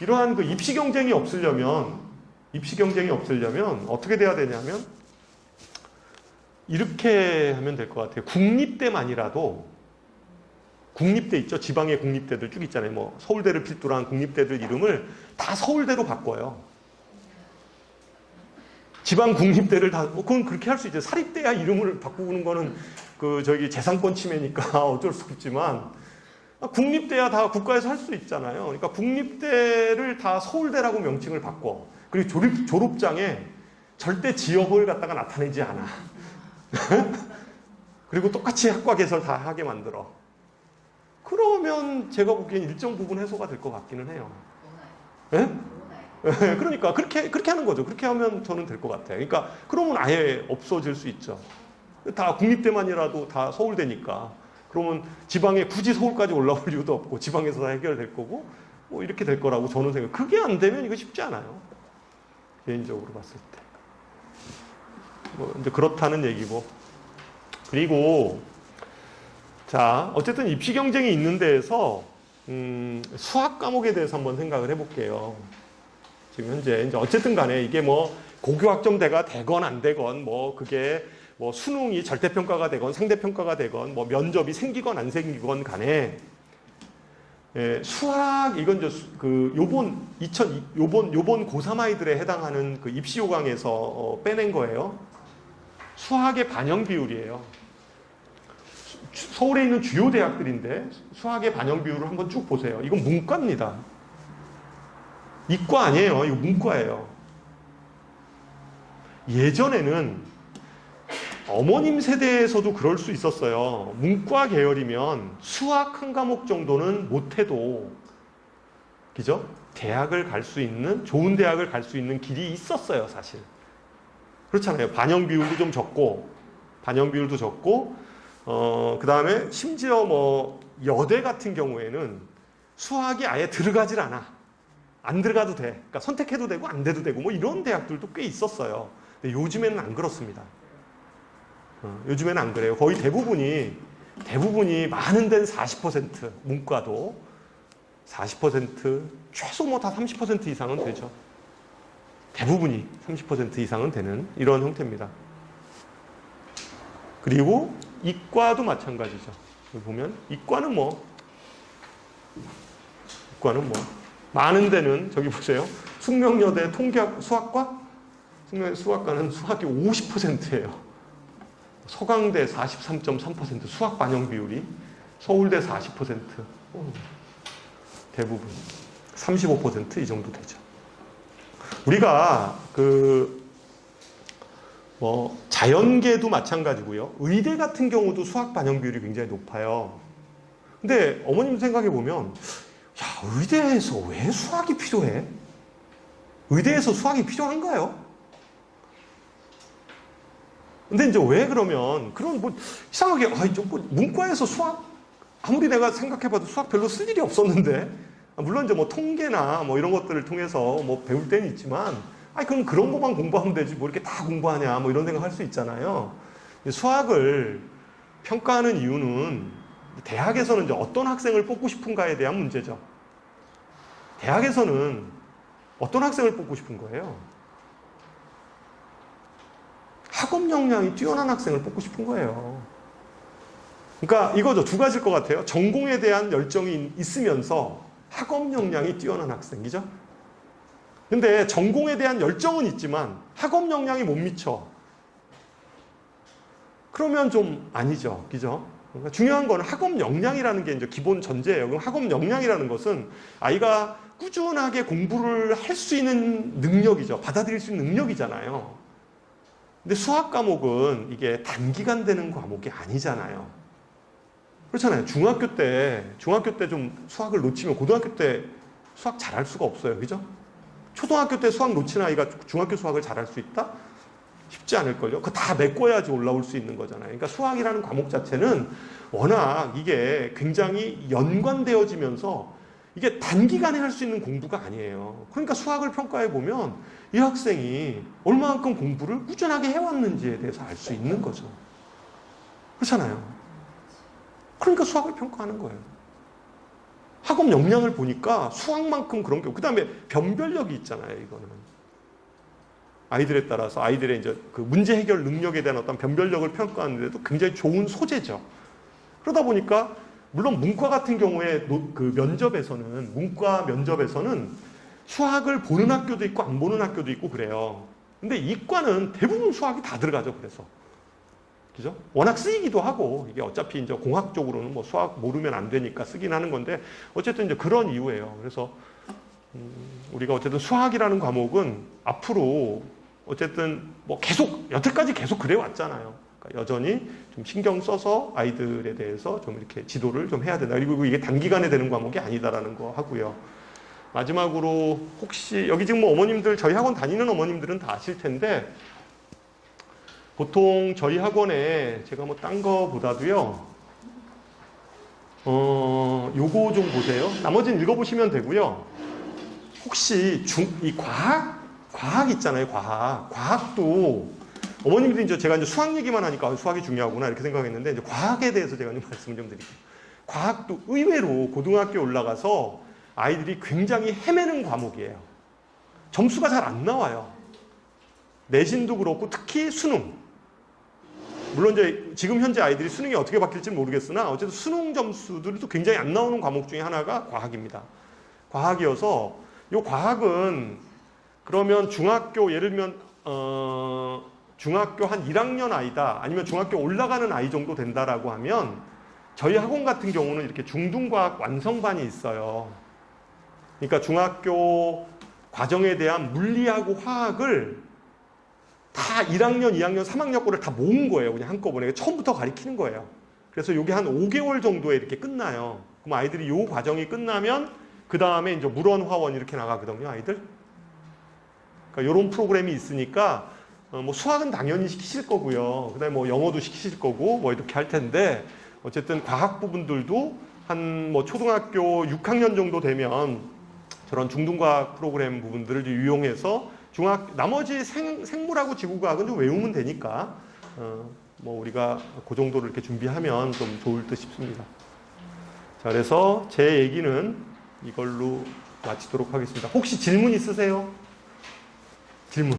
이러한 그 입시 경쟁이 없으려면 어떻게 돼야 되냐면 이렇게 하면 될 것 같아요. 국립대만이라도, 국립대 있죠? 지방의 국립대들 쭉 있잖아요. 뭐 서울대를 필두로 한 국립대들 이름을 다 서울대로 바꿔요. 지방 국립대를 다, 그건 그렇게 할 수 있죠. 사립대야 이름을 바꾸는 거는 재산권 침해니까 어쩔 수 없지만, 국립대야 다 국가에서 할 수 있잖아요. 그러니까 국립대를 다 서울대라고 명칭을 바꿔. 그리고 졸업장에 절대 지역을 갖다가 나타내지 않아. 그리고 똑같이 학과 개설 다 하게 만들어. 그러면 제가 보기엔 일정 부분 해소가 될 것 같기는 해요. 예? 그러니까 그렇게 하는 거죠. 그렇게 하면 저는 될 것 같아요. 그러니까 그러면 아예 없어질 수 있죠. 다 국립대만이라도 다 서울대니까. 그러면 지방에 굳이 서울까지 올라올 이유도 없고 지방에서 다 해결될 거고 뭐 이렇게 될 거라고 저는 생각해요. 그게 안 되면 이거 쉽지 않아요. 개인적으로 봤을 때. 뭐 이제 그렇다는 얘기고. 그리고 자, 어쨌든 입시 경쟁이 있는 데에서 수학 과목에 대해서 한번 생각을 해볼게요. 지금 현재 이제 어쨌든 간에 이게 뭐 고교학점대가 되건 안 되건 뭐 그게 뭐 수능이 절대평가가 되건 상대평가가 되건 뭐 면접이 생기건 안 생기건 간에 수학 이건 이제 요번 고3 아이들에 해당하는 그 입시 요강에서 빼낸 거예요. 수학의 반영 비율이에요. 서울에 있는 주요 대학들인데 수학의 반영 비율을 한번 쭉 보세요. 이건 문과입니다. 이과 아니에요. 이거 문과예요. 예전에는 어머님 세대에서도 그럴 수 있었어요. 문과 계열이면 수학 한 과목 정도는 못해도, 그죠? 대학을 갈 수 있는, 좋은 대학을 갈 수 있는 길이 있었어요, 사실. 그렇잖아요. 반영 비율도 적고, 그 다음에 심지어 뭐 여대 같은 경우에는 수학이 아예 들어가질 않아. 안 들어가도 돼. 그러니까 선택해도 되고 안 돼도 되고 뭐 이런 대학들도 꽤 있었어요. 근데 요즘에는 안 그렇습니다. 요즘에는 안 그래요. 거의 대부분이 많은 데는 40%, 문과도 40%, 최소 뭐 다 30% 이상은 되죠. 대부분이 30% 이상은 되는 이런 형태입니다. 그리고 이과도 마찬가지죠. 여기 보면 이과는 뭐 많은 데는 저기 보세요. 숙명여대 통계학 수학과, 숙명여대 수학과는 수학이 50%예요. 서강대 43.3% 수학 반영 비율이, 서울대 40%, 대부분 35% 이 정도 되죠. 우리가 자연계도 마찬가지고요. 의대 같은 경우도 수학 반영 비율이 굉장히 높아요. 근데 어머님 생각해 보면, 야, 의대에서 왜 수학이 필요해? 의대에서 수학이 필요한가요? 근데 이제 왜 그러면, 그런 뭐 이상하게, 문과에서 수학, 아무리 내가 생각해봐도 수학 별로 쓸 일이 없었는데, 물론 이제 뭐 통계나 뭐 이런 것들을 통해서 뭐 배울 때는 있지만, 그럼 그런 것만 공부하면 되지 뭐 이렇게 다 공부하냐 뭐 이런 생각 할 수 있잖아요. 수학을 평가하는 이유는 대학에서는 이제 어떤 학생을 뽑고 싶은가에 대한 문제죠. 대학에서는 어떤 학생을 뽑고 싶은 거예요? 학업 역량이 뛰어난 학생을 뽑고 싶은 거예요. 그러니까 이거죠. 두 가지일 것 같아요. 전공에 대한 열정이 있으면서 학업 역량이 뛰어난 학생이죠. 근데 전공에 대한 열정은 있지만 학업 역량이 못 미쳐. 그러면 좀 아니죠. 그죠? 그러니까 중요한 건 학업 역량이라는 게 이제 기본 전제예요. 그럼 학업 역량이라는 것은 아이가 꾸준하게 공부를 할 수 있는 능력이죠. 받아들일 수 있는 능력이잖아요. 근데 수학 과목은 이게 단기간 되는 과목이 아니잖아요. 그렇잖아요. 중학교 때 좀 수학을 놓치면 고등학교 때 수학 잘할 수가 없어요. 그죠? 초등학교 때 수학 놓친 아이가 중학교 수학을 잘할 수 있다? 쉽지 않을걸요. 그거 다 메꿔야지 올라올 수 있는 거잖아요. 그러니까 수학이라는 과목 자체는 워낙 이게 굉장히 연관되어지면서 이게 단기간에 할 수 있는 공부가 아니에요. 그러니까 수학을 평가해 보면 이 학생이 얼마만큼 공부를 꾸준하게 해왔는지에 대해서 알 수 있는 거죠. 그렇잖아요. 그러니까 수학을 평가하는 거예요. 학업 역량을 보니까 수학만큼 그런 게 없고, 그 다음에 변별력이 있잖아요, 이거는. 아이들에 따라서 아이들의 이제 그 문제 해결 능력에 대한 어떤 변별력을 평가하는데도 굉장히 좋은 소재죠. 그러다 보니까, 물론 문과 같은 경우에 그 면접에서는, 문과 면접에서는 수학을 보는 학교도 있고 안 보는 학교도 있고 그래요. 근데 이과는 대부분 수학이 다 들어가죠, 그래서. 그죠? 워낙 쓰이기도 하고, 이게 어차피 이제 공학 쪽으로는 뭐 수학 모르면 안 되니까 쓰긴 하는 건데, 어쨌든 이제 그런 이유예요. 그래서, 우리가 어쨌든 수학이라는 과목은 앞으로 어쨌든 뭐 계속, 여태까지 계속 그래 왔잖아요. 그러니까 여전히 좀 신경 써서 아이들에 대해서 좀 이렇게 지도를 좀 해야 된다. 그리고 이게 단기간에 되는 과목이 아니다라는 거 하고요. 마지막으로 혹시, 여기 지금 뭐 어머님들, 저희 학원 다니는 어머님들은 다 아실 텐데, 보통 저희 학원에 제가 뭐 딴 거보다도요, 요거 좀 보세요. 나머지는 읽어보시면 되고요. 혹시 이 과학 있잖아요, 과학도 어머님들이 이제 제가 이제 수학 얘기만 하니까 수학이 중요하구나 이렇게 생각했는데, 이제 과학에 대해서 제가 좀 말씀을 좀 드릴게요. 과학도 의외로 고등학교에 올라가서 아이들이 굉장히 헤매는 과목이에요. 점수가 잘 안 나와요. 내신도 그렇고 특히 수능. 물론 이제 지금 현재 아이들이 수능이 어떻게 바뀔지 모르겠으나 어쨌든 수능 점수들도 굉장히 안 나오는 과목 중에 하나가 과학입니다. 과학이어서 이 과학은 그러면 중학교, 예를 들면 중학교 한 1학년 아이다, 아니면 중학교 올라가는 아이 정도 된다라고 하면 저희 학원 같은 경우는 이렇게 중등과학 완성반이 있어요. 그러니까 중학교 과정에 대한 물리하고 화학을 다 1학년, 2학년, 3학년 거를 다 모은 거예요. 그냥 한꺼번에. 처음부터 가르치는 거예요. 그래서 이게 한 5개월 정도에 이렇게 끝나요. 그럼 아이들이 이 과정이 끝나면 그 다음에 이제 물원, 화원 이렇게 나가거든요, 아이들. 그러니까 이런 프로그램이 있으니까 뭐 수학은 당연히 시키실 거고요. 그다음에 뭐 영어도 시키실 거고 뭐 이렇게 할 텐데, 어쨌든 과학 부분들도 한 뭐 초등학교 6학년 정도 되면 저런 중등과학 프로그램 부분들을 이용해서 나머지 생물하고 지구과학은 좀 외우면 되니까 뭐 우리가 그 정도로 이렇게 준비하면 좀 좋을 듯 싶습니다. 자, 그래서 제 얘기는 이걸로 마치도록 하겠습니다. 혹시 질문 있으세요?